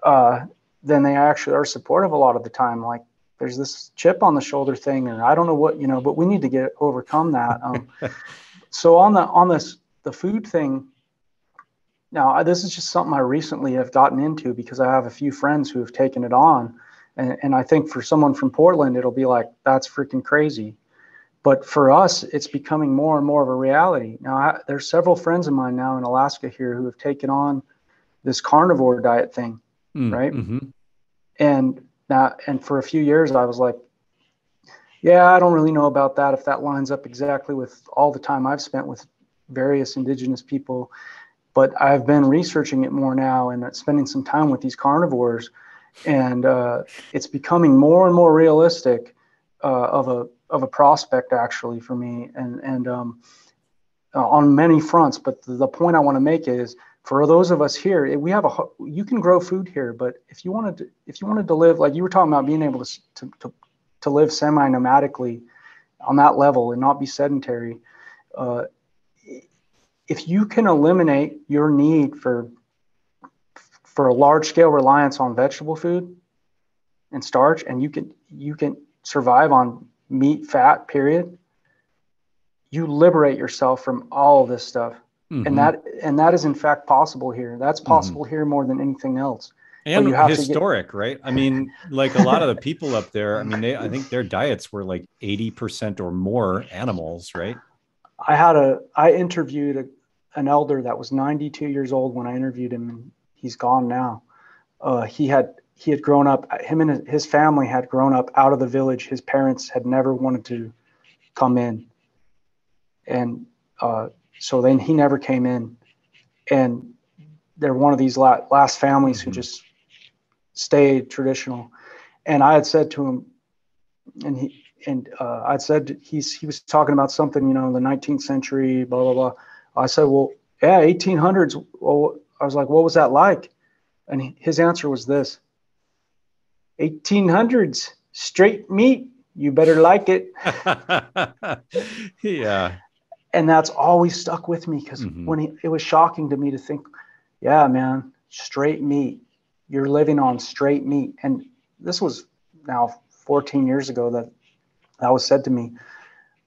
than they actually are supportive a lot of the time. Like, there's this chip on the shoulder thing, and I don't know what, but we need to overcome that. So on the food thing, now this is just something I recently have gotten into because I have a few friends who have taken it on. And I think for someone from Portland, it'll be like, that's freaking crazy. But for us, it's becoming more and more of a reality. Now, there's several friends of mine now in Alaska here who have taken on this carnivore diet thing, right? Mm-hmm. And for a few years, I was like, yeah, I don't really know about that, if that lines up exactly with all the time I've spent with various indigenous people. But I've been researching it more now and spending some time with these carnivores. And it's becoming more and more realistic of a prospect, actually, for me, and on many fronts. But the point I want to make is, for those of us here, you can grow food here, but if you wanted to live, like you were talking about, being able to live semi-nomadically on that level and not be sedentary, if you can eliminate your need for a large-scale reliance on vegetable food and starch, and you can survive on meat, fat, period, you liberate yourself from all of this stuff. Mm-hmm. And that is in fact possible here. That's possible here more than anything else. And historic, right? I mean, like a lot of the people up there, I mean, I think their diets were like 80% or more animals, right? I interviewed an elder that was 92 years old when I interviewed him, and he's gone now. He had grown up, him and his family had grown up out of the village. His parents had never wanted to come in. And so then he never came in, and they're one of these last families who just stayed traditional. And I had said to him, I'd said he was talking about something, in the 19th century, blah blah blah. I said, well, yeah, 1800s. Well, I was like, what was that like? And his answer was this: 1800s, straight meat. You better like it. Yeah. And that's always stuck with me, because it was shocking to me to think, yeah, man, straight meat. You're living on straight meat. And this was now 14 years ago that was said to me.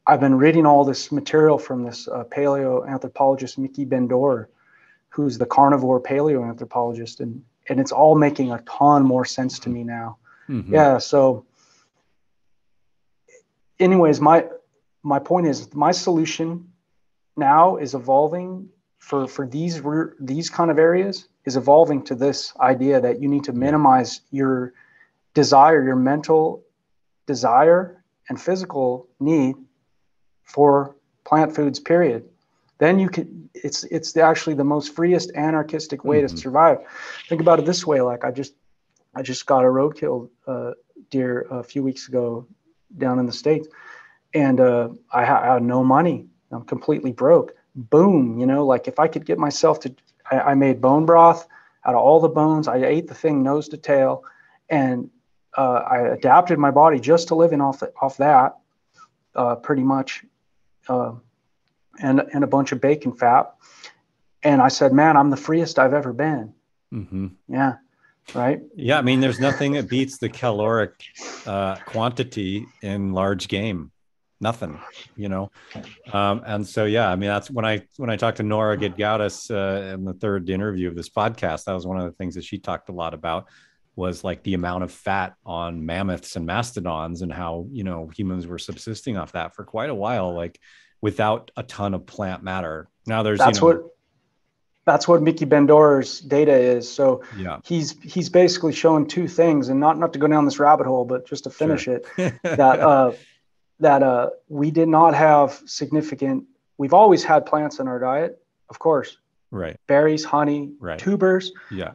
I've been reading all this material from this paleo anthropologist, Mickey Bendor, who's the carnivore paleo anthropologist. And it's all making a ton more sense to me now. Yeah. So anyways, my point is, my solution now is evolving for these kind of areas, is evolving to this idea that you need to minimize your desire, your mental desire and physical need for plant foods, period. Then you can, it's actually the most freest anarchistic way to survive. Think about it this way. Like I just got a roadkill deer a few weeks ago down in the States, and I had no money. I'm completely broke. Boom, like if I could get myself to, I made bone broth out of all the bones. I ate the thing nose to tail, and I adapted my body just to living off that, pretty much, and a bunch of bacon fat. And I said, man, I'm the freest I've ever been. Yeah. Right. Yeah. I mean, there's nothing that beats the caloric quantity in large game. Nothing, and so, yeah, I mean, that's when I talked to Nora Gedgaudas in the third interview of this podcast, that was one of the things that she talked a lot about, was like the amount of fat on mammoths and mastodons, and how, humans were subsisting off that for quite a while, like without a ton of plant matter. Now there's, that's what Mickey Bendor's data is. So yeah, he's basically showing two things, and not to go down this rabbit hole, but just to finish it, that we did not have significant, we've always had plants in our diet, of course. Right. Berries, honey, tubers. Yeah.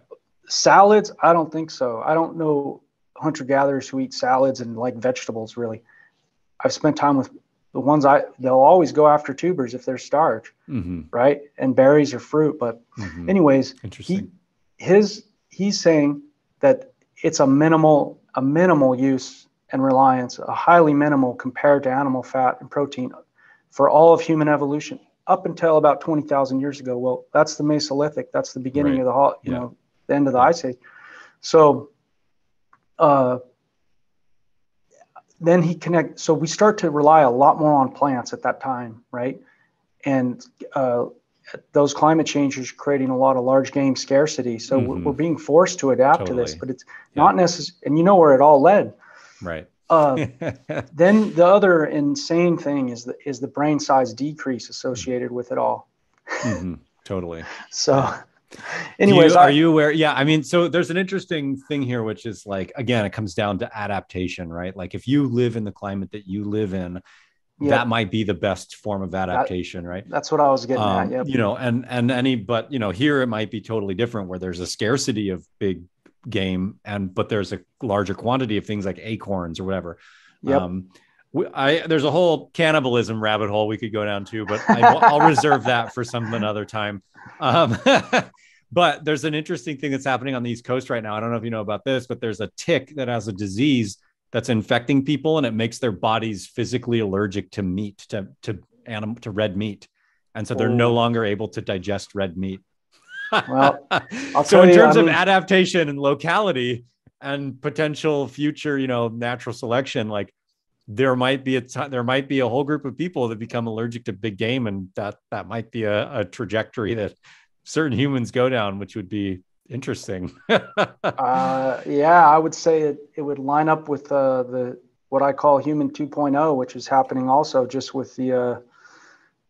Salads, I don't think so. I don't know hunter-gatherers who eat salads and like vegetables, really. I've spent time with the ones they'll always go after tubers if they're starch, right? And berries or fruit. But anyways, interesting. He's saying that it's a minimal use and reliance, a highly minimal compared to animal fat and protein for all of human evolution up until about 20,000 years ago. Well, that's the Mesolithic. That's the beginning of the the end of the Ice Age. So then so we start to rely a lot more on plants at that time, right? And those climate changes are creating a lot of large game scarcity. So we're being forced to adapt to this, but it's not necessary. And where it all led. Right. Then the other insane thing is the brain size decrease associated with it all. Totally. So anyways, are you aware? Yeah. I mean, so there's an interesting thing here, which is like, again, it comes down to adaptation, right? Like if you live in the climate that you live in, that might be the best form of adaptation, right? That's what I was getting at. Yep. But here it might be totally different, where there's a scarcity of big game, but there's a larger quantity of things like acorns or whatever. Yep. There's a whole cannibalism rabbit hole we could go down to, but I'll reserve that for some another time. But there's an interesting thing that's happening on the East Coast right now. I don't know if you know about this, but there's a tick that has a disease that's infecting people, and it makes their bodies physically allergic to meat, to red meat, and so they're no longer able to digest red meat. Well, so in terms of adaptation and locality and potential future, natural selection, like there might be a whole group of people that become allergic to big game, and that might be a trajectory that certain humans go down, which would be interesting. I would say it would line up with the what I call human 2.0, which is happening also, just with the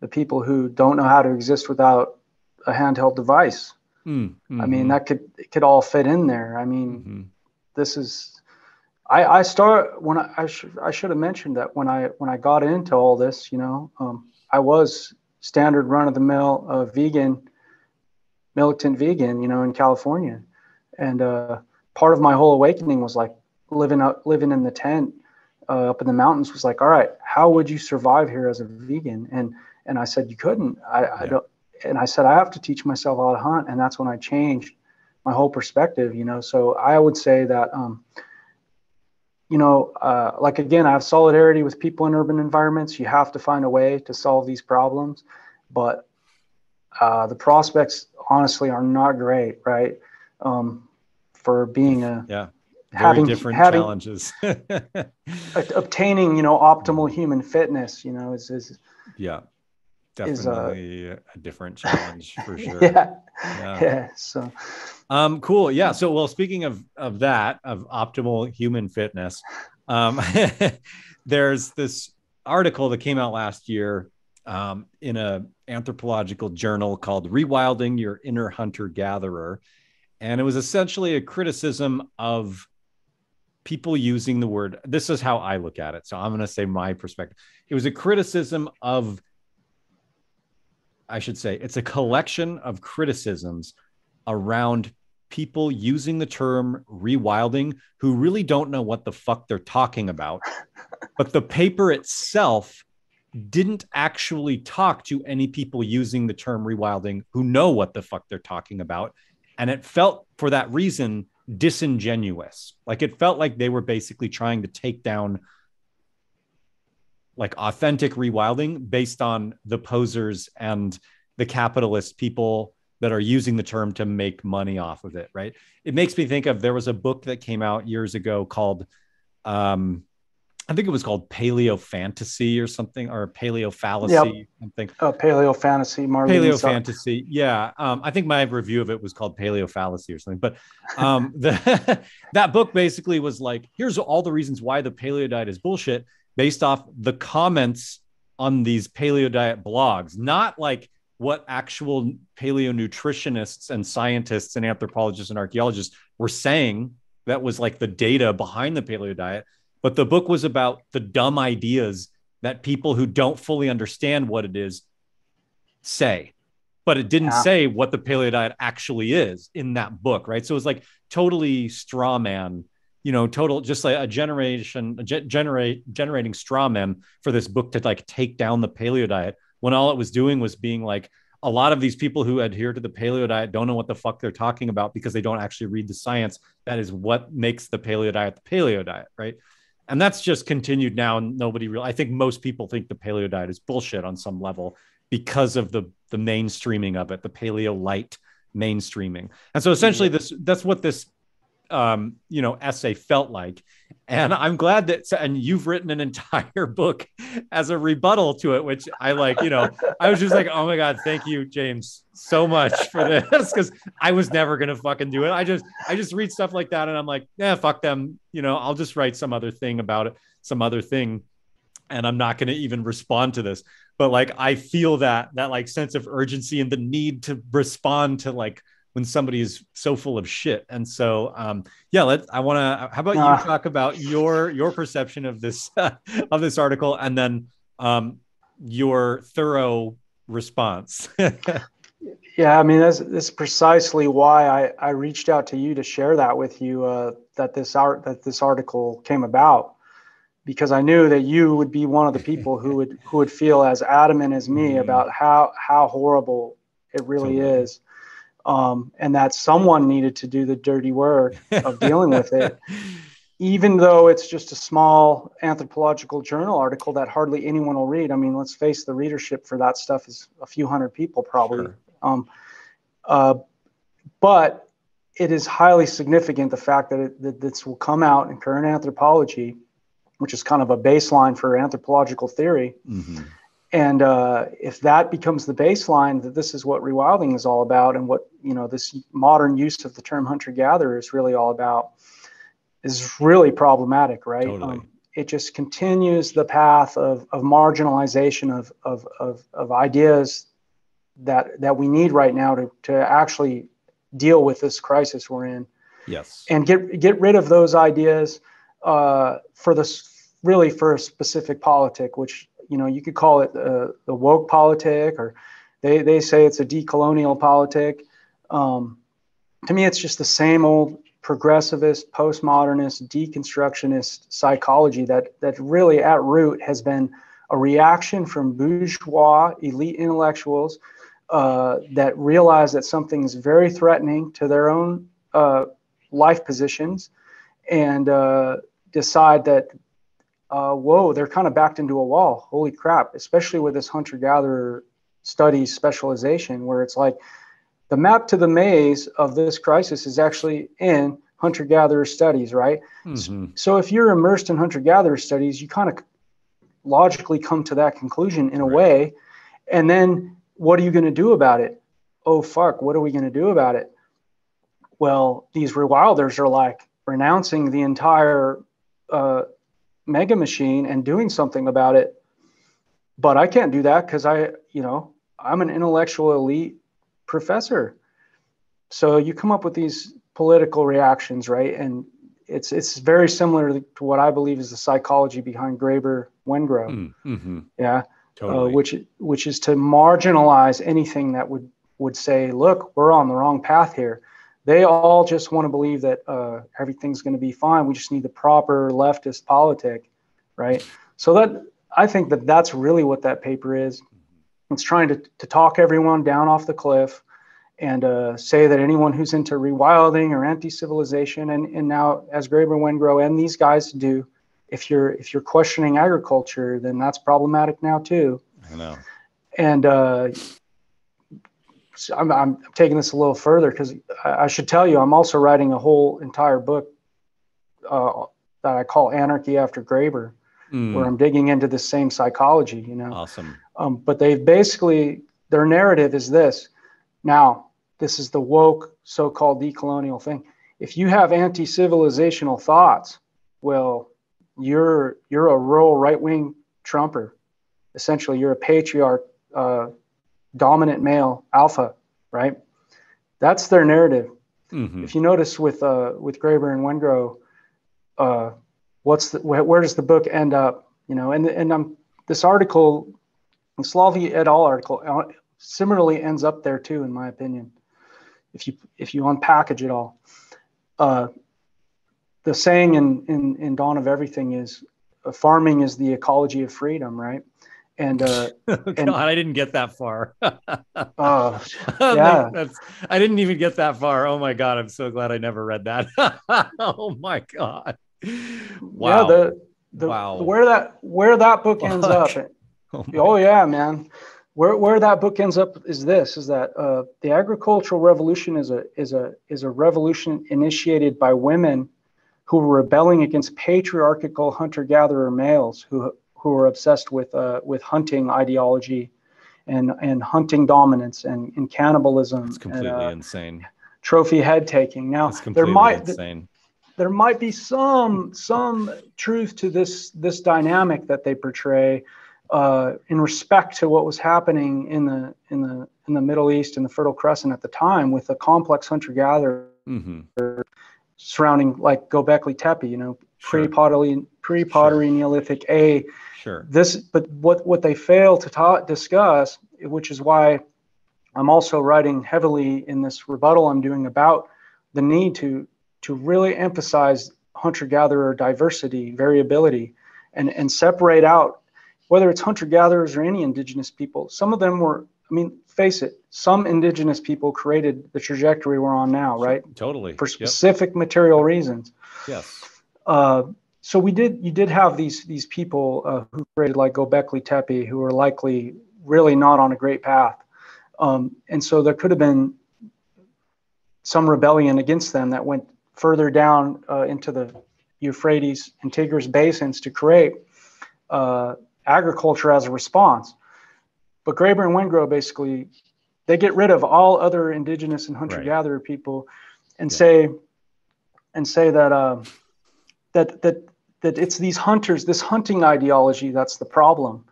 people who don't know how to exist without a handheld device. I mean, it could all fit in there. I mean, this is, I should have mentioned that when I got into all this, I was standard run of the mill militant vegan, in California. And part of my whole awakening was like living in the tent up in the mountains, was like, all right, how would you survive here as a vegan? And I said, you couldn't. I don't. And I said, I have to teach myself how to hunt. And that's when I changed my whole perspective, So I would say that, like, again, I have solidarity with people in urban environments. You have to find a way to solve these problems, but the prospects honestly are not great, right? For being very different challenges. Obtaining, optimal human fitness, is definitely a different challenge for sure. Yeah. So, cool. Yeah. So, well, speaking of that, of optimal human fitness, there's this article that came out last year in a anthropological journal called Rewilding Your Inner Hunter-Gatherer. And it was essentially a criticism of people using the word, this is how I look at it. So I'm going to say my perspective. It was a criticism of, I should say, it's a collection of criticisms around people using the term rewilding who really don't know what the fuck they're talking about. But the paper itself didn't actually talk to any people using the term rewilding who know what the fuck they're talking about. And it felt, for that reason, disingenuous. Like, it felt like they were basically trying to take down like authentic rewilding based on the posers and the capitalist people that are using the term to make money off of it, right? It makes me think of, there was a book that came out years ago called, I think it was called Paleo Fantasy or something, or Paleo Fallacy, something. Paleo Fantasy, Paleo Fantasy. Yeah. I think my review of it was called Paleo Fallacy or something. But that book basically was like, here's all the reasons why the paleo diet is bullshit based off the comments on these paleo diet blogs, not like what actual paleo nutritionists and scientists and anthropologists and archaeologists were saying. That was like the data behind the paleo diet. But the book was about the dumb ideas that people who don't fully understand what it is say. But it didn't say what the paleo diet actually is in that book, right? So it was like totally straw man, total, just like a generating straw men for this book to like take down the paleo diet, when all it was doing was being like, a lot of these people who adhere to the paleo diet don't know what the fuck they're talking about because they don't actually read the science. That is what makes the paleo diet, right? And that's just continued now. And I think most people think the paleo diet is bullshit on some level because of the mainstreaming of it, the paleo light mainstreaming. And so essentially that's what this, essay felt like. And I'm glad that, and you've written an entire book as a rebuttal to it, which I like, I was just like, oh my God, thank you, James, so much for this. Cause I was never going to fucking do it. I just read stuff like that. And I'm like, yeah, fuck them. I'll just write some other thing about it, some other thing. And I'm not going to even respond to this. But like, I feel that like sense of urgency and the need to respond to like, when somebody is so full of shit. And so, how about you talk about your perception of this, of this article, and then your thorough response. Yeah. I mean, that's precisely why I reached out to you to share that with you, that this article came about, because I knew that you would be one of the people who would feel as adamant as me about how horrible it really is. And that someone needed to do the dirty work of dealing with it, even though it's just a small anthropological journal article that hardly anyone will read. I mean, let's face the readership for that stuff is a few hundred people probably. Sure. But it is highly significant, the fact that this will come out in Current Anthropology, which is kind of a baseline for anthropological theory. Mm-hmm. And if that becomes the baseline, that this is what rewilding is all about, and what this modern use of the term hunter-gatherer is really all about, is really problematic, right? Totally. It just continues the path of marginalization of ideas that we need right now to actually deal with this crisis we're in. Yes. And get rid of those ideas for a specific politic, which you could call it the woke politic, or they say it's a decolonial politic. To me, it's just the same old progressivist, postmodernist, deconstructionist psychology that really at root has been a reaction from bourgeois elite intellectuals that realize that something is very threatening to their own life positions and decide that, whoa, they're kind of backed into a wall. Holy crap, especially with this hunter-gatherer studies specialization, where it's like the map to the maze of this crisis is actually in hunter-gatherer studies, right? Mm-hmm. So if you're immersed in hunter-gatherer studies, you kind of logically come to that conclusion in a way. And then what are you going to do about it? Oh, fuck, what are we going to do about it? Well, these rewilders are like renouncing the entire mega machine and doing something about it. But I can't do that because I'm an intellectual elite professor. So you come up with these political reactions, right? And it's very similar to what I believe is the psychology behind Graeber Wengrow. Mm-hmm. Yeah. Totally. Which is to marginalize anything that would say, look, we're on the wrong path here. They all just want to believe that everything's going to be fine. We just need the proper leftist politic, right? So I think that's really what that paper is. It's trying to talk everyone down off the cliff and say that anyone who's into rewilding or anti-civilization, and now as Graeber Wengrow and these guys do, if you're questioning agriculture, then that's problematic now too. I know. And so I'm taking this a little further because I should tell you, I'm also writing a whole entire book that I call Anarchy After Graeber, where I'm digging into the same psychology, Awesome. But they've basically, their narrative is this. Now, this is the woke so-called decolonial thing. If you have anti-civilizational thoughts, well, you're a rural right-wing Trumper. Essentially, you're a patriarch, dominant male alpha, right? That's their narrative. Mm-hmm. If you notice with Graeber and Wengrow, where does the book end up? And this article, the Slavy et al. Article, similarly ends up there too, in my opinion. If you unpackage it all, the saying in Dawn of Everything is, farming is the ecology of freedom, right? And God, I didn't get that far. Yeah, I didn't even get that far. Oh my God, I'm so glad I never read that. Oh my God. Wow. Yeah, wow. Where that book ends up. Oh yeah, man. Where that book ends up is that the agricultural revolution is a revolution initiated by women who were rebelling against patriarchal hunter-gatherer males who were obsessed with hunting ideology and hunting dominance and cannibalism. It's completely insane. Trophy head taking. Now there might be some truth to this dynamic that they portray in respect to what was happening in the Middle East and the Fertile Crescent at the time with the complex hunter-gatherer surrounding like Göbekli Tepe, pre-pottery Neolithic A. Sure. But what they fail to discuss, which is why I'm also writing heavily in this rebuttal I'm doing about the need to really emphasize hunter-gatherer diversity, variability, and separate out whether it's hunter-gatherers or any indigenous people. Some of them were, face it, some indigenous people created the trajectory we're on now, right? Totally. For specific material reasons. Yes. So you did have these people who created like Göbekli Tepe who were likely really not on a great path. And so there could have been some rebellion against them that went further down into the Euphrates and Tigris basins to create agriculture as a response. But Graeber and Wengrow basically, they get rid of all other indigenous and hunter-gatherer people and say that that it's these hunters, this hunting ideology that's the problem.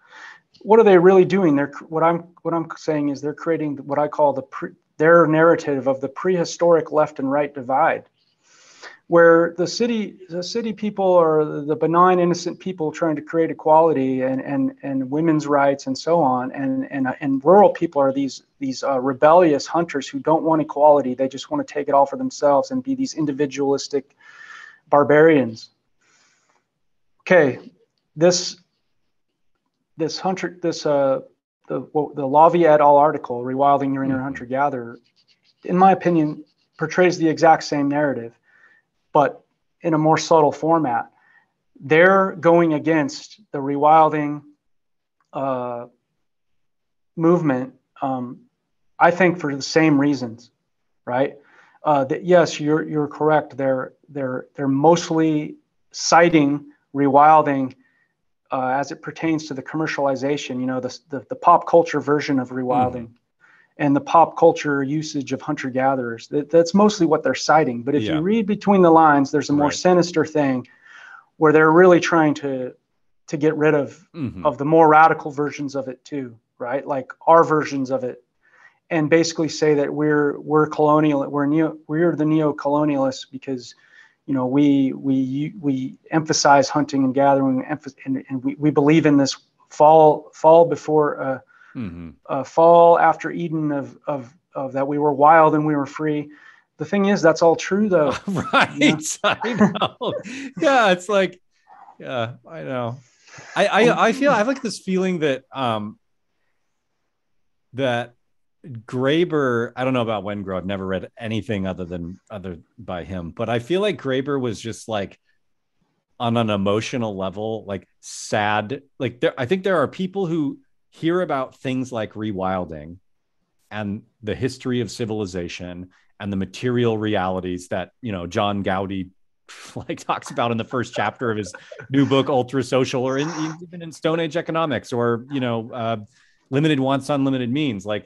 What are they really doing? What I'm saying is they're creating what I call their narrative of the prehistoric left and right divide, where the city people are the benign, innocent people trying to create equality and women's rights and so on, and rural people are these rebellious hunters who don't want equality. They just want to take it all for themselves and be these individualistic barbarians. Okay, the Lavie et al. Article, Rewilding Your Inner Hunter-Gatherer, in my opinion, portrays the exact same narrative, but in a more subtle format. They're going against the rewilding movement, I think, for the same reasons, right? That yes, you're correct. They're mostly citing rewilding as it pertains to the commercialization, the pop culture version of rewilding, and the pop culture usage of hunter-gatherers. That's mostly what they're citing. But if you read between the lines, there's a more sinister thing where they're really trying to get rid of the more radical versions of it too, right? Like our versions of it, and basically say that we're colonial, we're the neo-colonialists because we emphasize hunting and gathering, and we believe in this fall before fall after Eden of that we were wild and we were free. The thing is, that's all true though. Right. I know. Yeah. It's like, yeah, I know. I feel, I have like this feeling that, that Graeber, I don't know about Wengrow. I've never read anything other by him, but I feel like Graeber was just like on an emotional level, like sad. Like I think there are people who hear about things like rewilding and the history of civilization and the material realities that, John Gowdy like talks about in the first chapter of his new book, Ultra Social, or even in Stone Age Economics, or, Limited Wants, Unlimited Means. Like,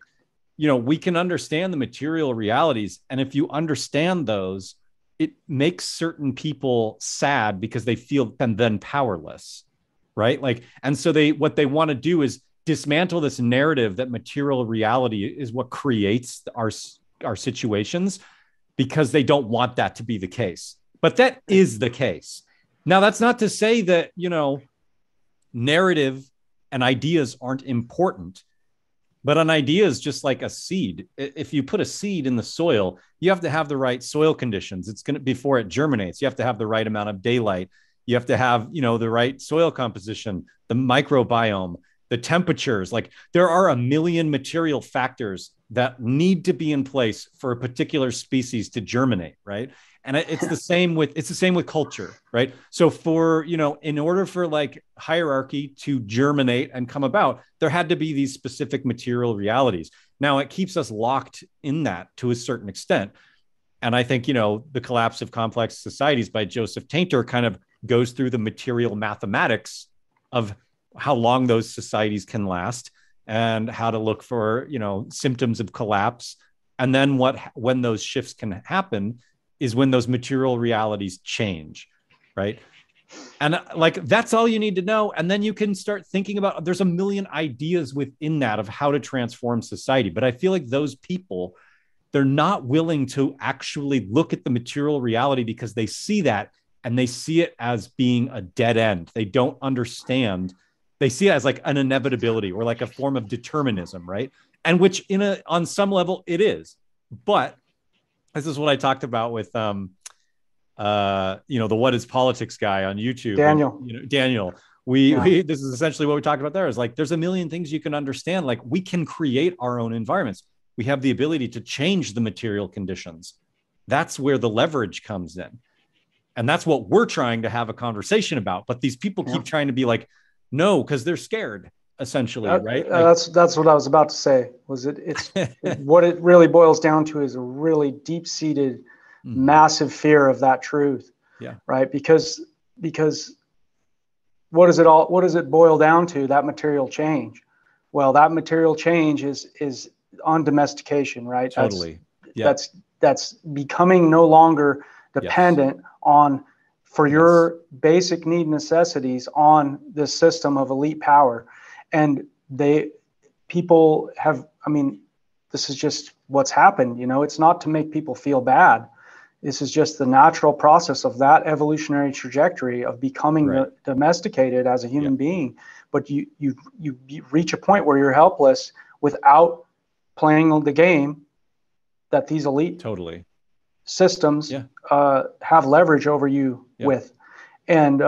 we can understand the material realities. And if you understand those, it makes certain people sad because they feel then powerless, right? Like, and so what they want to do is dismantle this narrative that material reality is what creates our situations, because they don't want that to be the case. But that is the case. Now, that's not to say that, narrative and ideas aren't important. But an idea is just like a seed. If you put a seed in the soil, you have to have the right soil conditions. It's going to, before it germinates, you have to have the right amount of daylight. You have to have, the right soil composition, the microbiome, the temperatures. Like, there are a million material factors that need to be in place for a particular species to germinate, right? And it's the same with culture, right? So for, in order for like hierarchy to germinate and come about, there had to be these specific material realities. Now it keeps us locked in that to a certain extent. And I think, The Collapse of Complex Societies by Joseph Tainter kind of goes through the material mathematics of how long those societies can last and how to look for, symptoms of collapse. And then when those shifts can happen is when those material realities change, right? And like, that's all you need to know. And then you can start thinking about, there's a million ideas within that of how to transform society. But I feel like those people, they're not willing to actually look at the material reality because they see that and they see it as being a dead end. They don't understand. They see it as like an inevitability or like a form of determinism, right? And which on some level it is. But this is what I talked about with, the What is Politics guy on YouTube. Daniel. And, Daniel, this is essentially what we talked about there, is like, there's a million things you can understand. Like, we can create our own environments. We have the ability to change the material conditions. That's where the leverage comes in. And that's what we're trying to have a conversation about. But these people keep trying to be like, no, because they're scared, essentially, right? Like, that's what I was about to say. It's what it really boils down to is a really deep-seated, massive fear of that truth. Yeah. Right. Because what does it boil down to? That material change. Well, that material change is on domestication, right? Totally. That's becoming no longer dependent on, for your basic need necessities, on this system of elite power. And people have, this is just what's happened. It's not to make people feel bad. This is just the natural process of that evolutionary trajectory of becoming domesticated as a human being. But you reach a point where you're helpless without playing the game that these elite systems have leverage over you with. And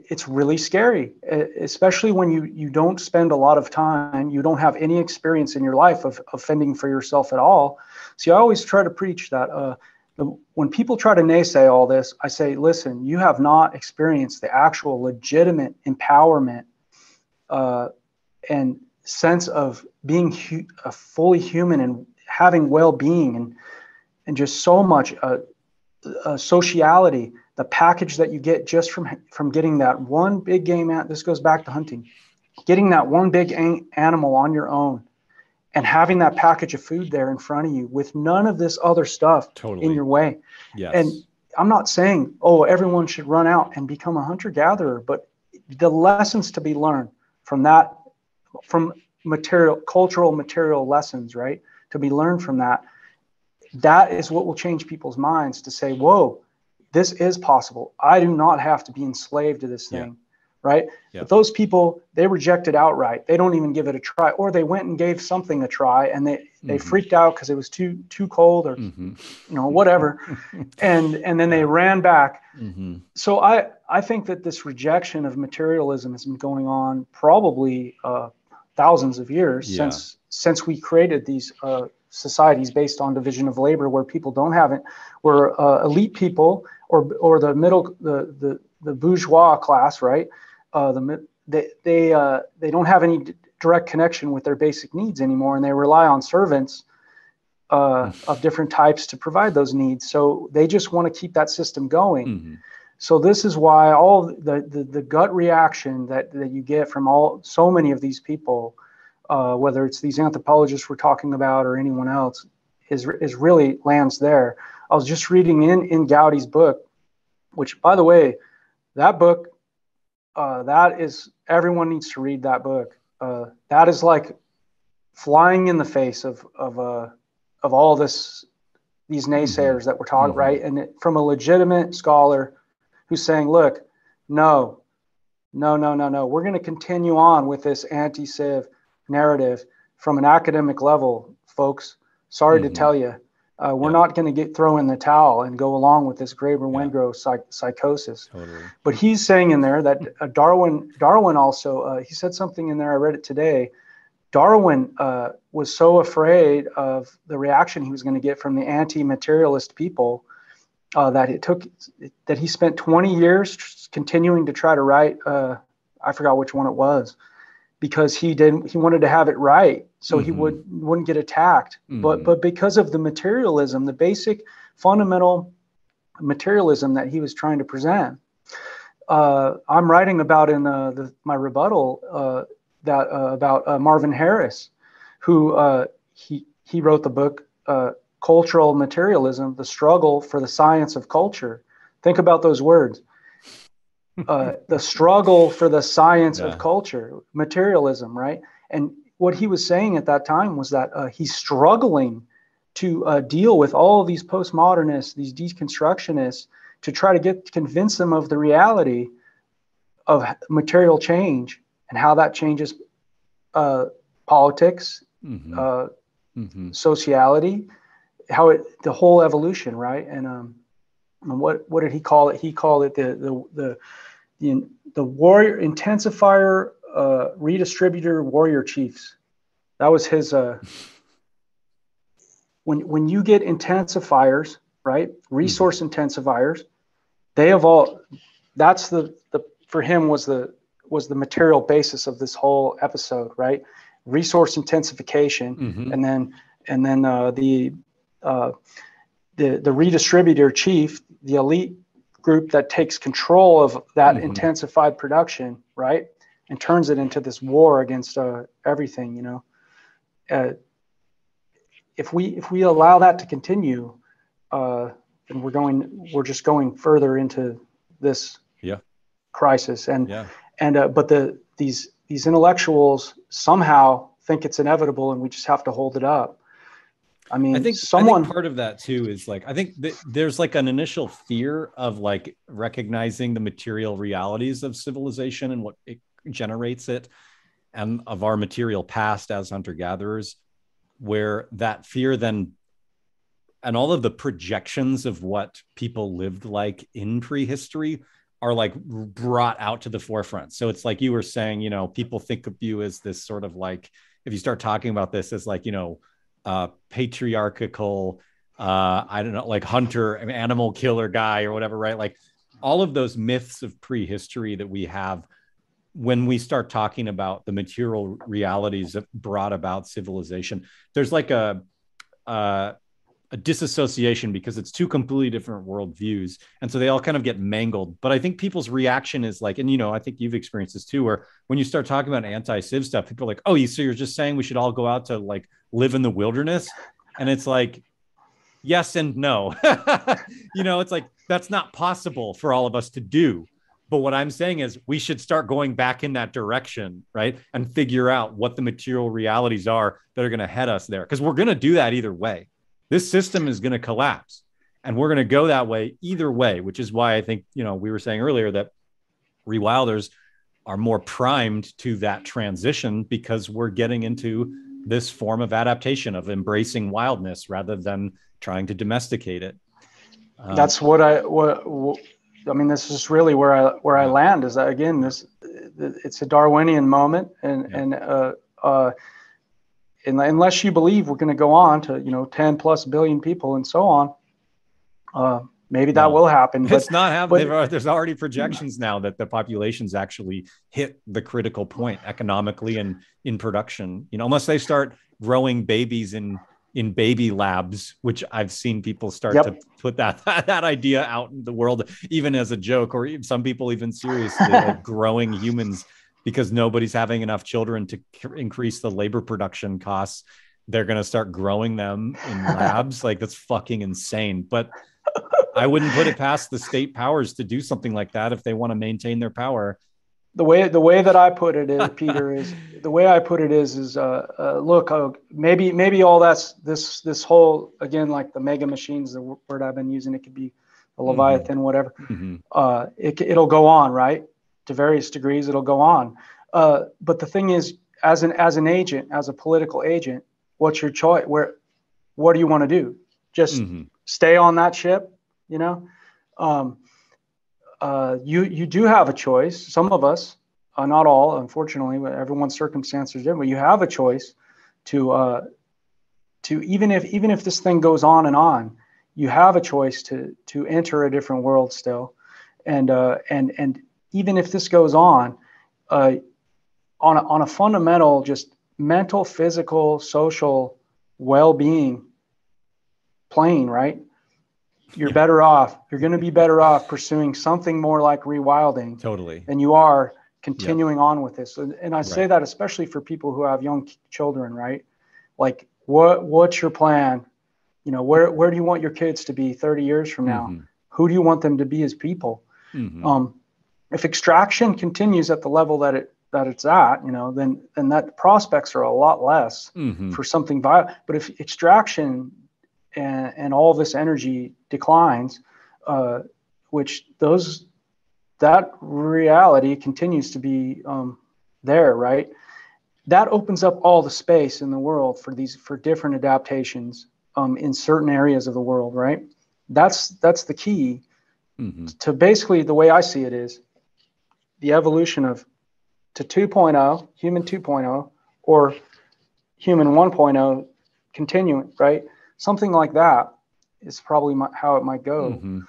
it's really scary, especially when you don't spend a lot of time, you don't have any experience in your life of fending for yourself at all. See, I always try to preach that when people try to naysay all this, I say, listen, you have not experienced the actual legitimate empowerment and sense of being fully human and having well-being and just so much sociality, the package that you get just from getting that one big game. This goes back to hunting, getting that one big animal on your own and having that package of food there in front of you with none of this other stuff in your way. Yes. And I'm not saying, oh, everyone should run out and become a hunter-gatherer, but the lessons to be learned from that, from cultural material lessons, right? To be learned from that, that is what will change people's minds to say, whoa, this is possible. I do not have to be enslaved to this thing. Right. But those people, they reject it outright. They don't even give it a try, or they went and gave something a try and they freaked out because it was too cold or, whatever. and then they ran back. So I think that this rejection of materialism has been going on probably thousands of years since we created these societies based on division of labor, where people don't have it, where elite people or the middle, the bourgeois class, right? They don't have any direct connection with their basic needs anymore, and they rely on servants of different types to provide those needs. So they just want to keep that system going. So this is why all the gut reaction that you get from so many of these people, whether it's these anthropologists we're talking about or anyone else, is really lands there. I was just reading in Gowdy's book, which, by the way, that book. That is, everyone needs to read that book. That is like flying in the face of all these naysayers that we're talking, right? And from a legitimate scholar who's saying, look, no, we're going to continue on with this anti-civ narrative from an academic level, folks. Sorry to tell you. We're not going to throw in the towel and go along with this Graeber-Wengrow psychosis. Totally. But he's saying in there that Darwin also, he said something in there, I read it today. Darwin was so afraid of the reaction he was going to get from the anti-materialist people that he spent 20 years continuing to try to write, I forgot which one it was, because he wanted to have it right, so he wouldn't get attacked. But because of the materialism, the basic fundamental materialism that he was trying to present, I'm writing about in my rebuttal about Marvin Harris, who he wrote the book Cultural Materialism: The Struggle for the Science of Culture. Think about those words. The struggle for the science of culture, materialism, right? And what he was saying at that time was that he's struggling to deal with all of these postmodernists, these deconstructionists, to try to convince them of the reality of material change and how that changes politics, sociality, the whole evolution, right? And what did he call it? He called it the warrior intensifier, redistributor, warrior chiefs. That was his. When you get intensifiers, right? Resource intensifiers, they evolve. That's the for him was the material basis of this whole episode, right? Resource intensification, and then the redistributor chief, the elite group that takes control of that intensified production, right, and turns it into this war against everything. You know, if we allow that to continue, then we're just going further into this crisis. But these intellectuals somehow think it's inevitable, and we just have to hold it up. I think part of that too is like, I think there's like an initial fear of like recognizing the material realities of civilization and what it generates it, and of our material past as hunter-gatherers, where that fear then, and all of the projections of what people lived like in prehistory are like brought out to the forefront. So it's like you were saying, you know, people think of you as this sort of like, if you start talking about this as like, you know, patriarchal, I don't know, like hunter, animal killer guy or whatever, right? Like all of those myths of prehistory that we have when we start talking about the material realities that brought about civilization, there's like a disassociation because it's two completely different worldviews. And so they all kind of get mangled. But I think people's reaction is like, and I think you've experienced this too, where when you start talking about anti-civ stuff, people are like, oh, so you're just saying we should all go out to like live in the wilderness? And it's like, yes and no. It's like, that's not possible for all of us to do. But what I'm saying is we should start going back in that direction, right? And figure out what the material realities are that are going to head us there. Because we're going to do that either way. This system is going to collapse and we're going to go that way either way, which is why I think, we were saying earlier that rewilders are more primed to that transition because we're getting into this form of adaptation of embracing wildness rather than trying to domesticate it. That's what I mean, this is really where I land is that, again, it's a Darwinian moment and unless you believe we're going to go on to 10 plus billion people and so on, maybe that will happen. But it's not happening. There's already projections now that the populations actually hit the critical point economically and in production. Unless they start growing babies in baby labs, which I've seen people start to put that idea out in the world, even as a joke, or even some people even seriously like growing humans. Because nobody's having enough children to increase the labor production costs. They're going to start growing them in labs. Like, that's fucking insane. But I wouldn't put it past the state powers to do something like that if they want to maintain their power. The way that I put it is, Peter, is look, maybe all that's this whole, again, like the mega machines, the word I've been using, it could be a Leviathan, whatever. It'll go on, right? To various degrees, it'll go on. But the thing is, as an agent, as a political agent, what's your choice? What do you want to do? Just stay on that ship, You do have a choice. Some of us, not all, unfortunately, everyone's circumstances are different. But you have a choice to even if this thing goes on, you have a choice to enter a different world still, and even if this goes on a fundamental, just mental, physical, social well-being plane, right? You're better off. You're going to be better off pursuing something more like rewilding, totally, than you are continuing on with this. And I say that especially for people who have young children, right? Like, what's your plan? Where do you want your kids to be 30 years from now? Who do you want them to be as people? If extraction continues at the level that it's at, then that prospects are a lot less for something viable. But if extraction and all this energy declines, which that reality continues to be there, right? That opens up all the space in the world for different adaptations in certain areas of the world, right? That's the key to, basically, the way I see it is the evolution to 2.0, human 2.0, or human 1.0 continuing, right? Something like that is probably how it might go.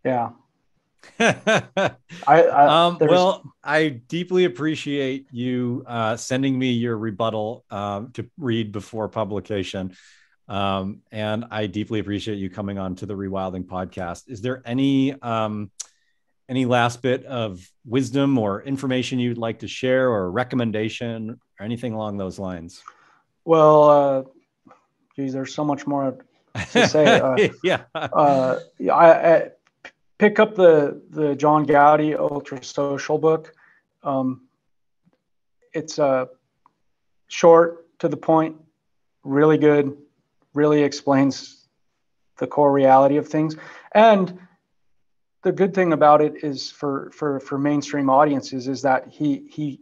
Yeah. I deeply appreciate you sending me your rebuttal to read before publication. And I deeply appreciate you coming on to the Rewilding podcast. Is there any last bit of wisdom or information you'd like to share, or a recommendation or anything along those lines? Well, geez, there's so much more to say. I pick up the John Gowdy Ultra Social book. It's short, to the point, really good, really explains the core reality of things. And the good thing about it is for mainstream audiences is that he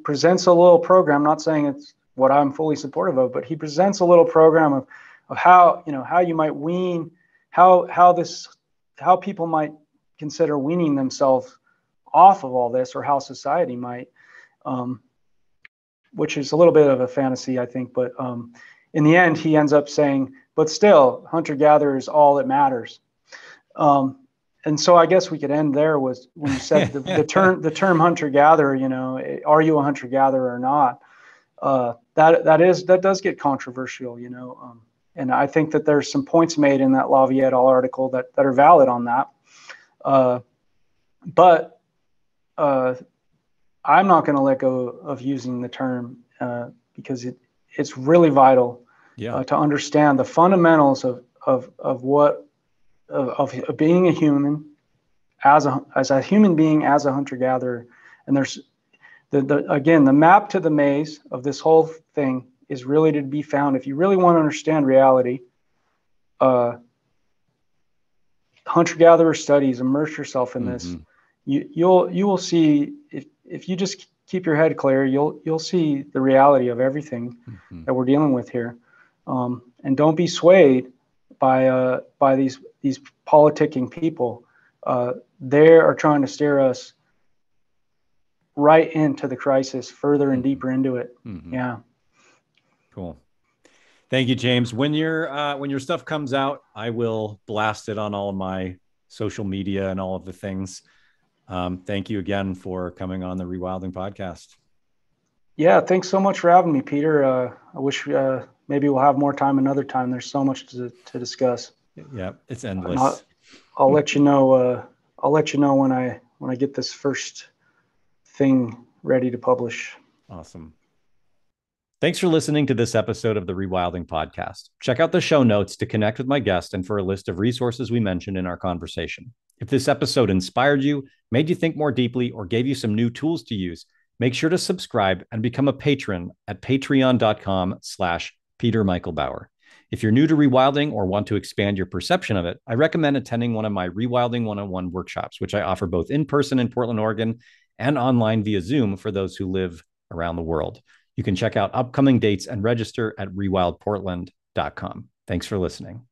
presents a little program, not saying it's what I'm fully supportive of, but he presents a little program of how you might wean, how people might consider weaning themselves off of all this, or how society might. which is a little bit of a fantasy, I think. But in the end, he ends up saying, but still, hunter-gatherer is all that matters. And so I guess we could end there was when you said the term hunter-gatherer, you know, are you a hunter-gatherer or not? That does get controversial, you know. And I think that there's some points made in that La Vie et al. Article that are valid on that. But I'm not going to let go of using the term because it's really vital to understand the fundamentals of being a human as a human being, as a hunter-gatherer. And there's again, the map to the maze of this whole thing is really to be found. If you really want to understand reality, hunter-gatherer studies, immerse yourself in this. You will see, if you just keep your head clear, you'll see the reality of everything that we're dealing with here. And don't be swayed by these politicking people. They are trying to steer us right into the crisis, further and deeper into it. Yeah. Cool. Thank you, James. When your stuff comes out, I will blast it on all of my social media and all of the things. Thank you again for coming on the Rewilding podcast. Yeah, thanks so much for having me, Peter. I wish maybe we'll have more time another time. There's so much to discuss. Yeah, it's endless. I'll let you know. I'll let you know when I get this first thing ready to publish. Awesome. Thanks for listening to this episode of the Rewilding podcast. Check out the show notes to connect with my guest and for a list of resources we mentioned in our conversation. If this episode inspired you, made you think more deeply, or gave you some new tools to use, make sure to subscribe and become a patron at patreon.com/PeterMichaelBauer. If you're new to rewilding or want to expand your perception of it, I recommend attending one of my Rewilding 101 workshops, which I offer both in person in Portland, Oregon, and online via Zoom for those who live around the world. You can check out upcoming dates and register at rewildportland.com. Thanks for listening.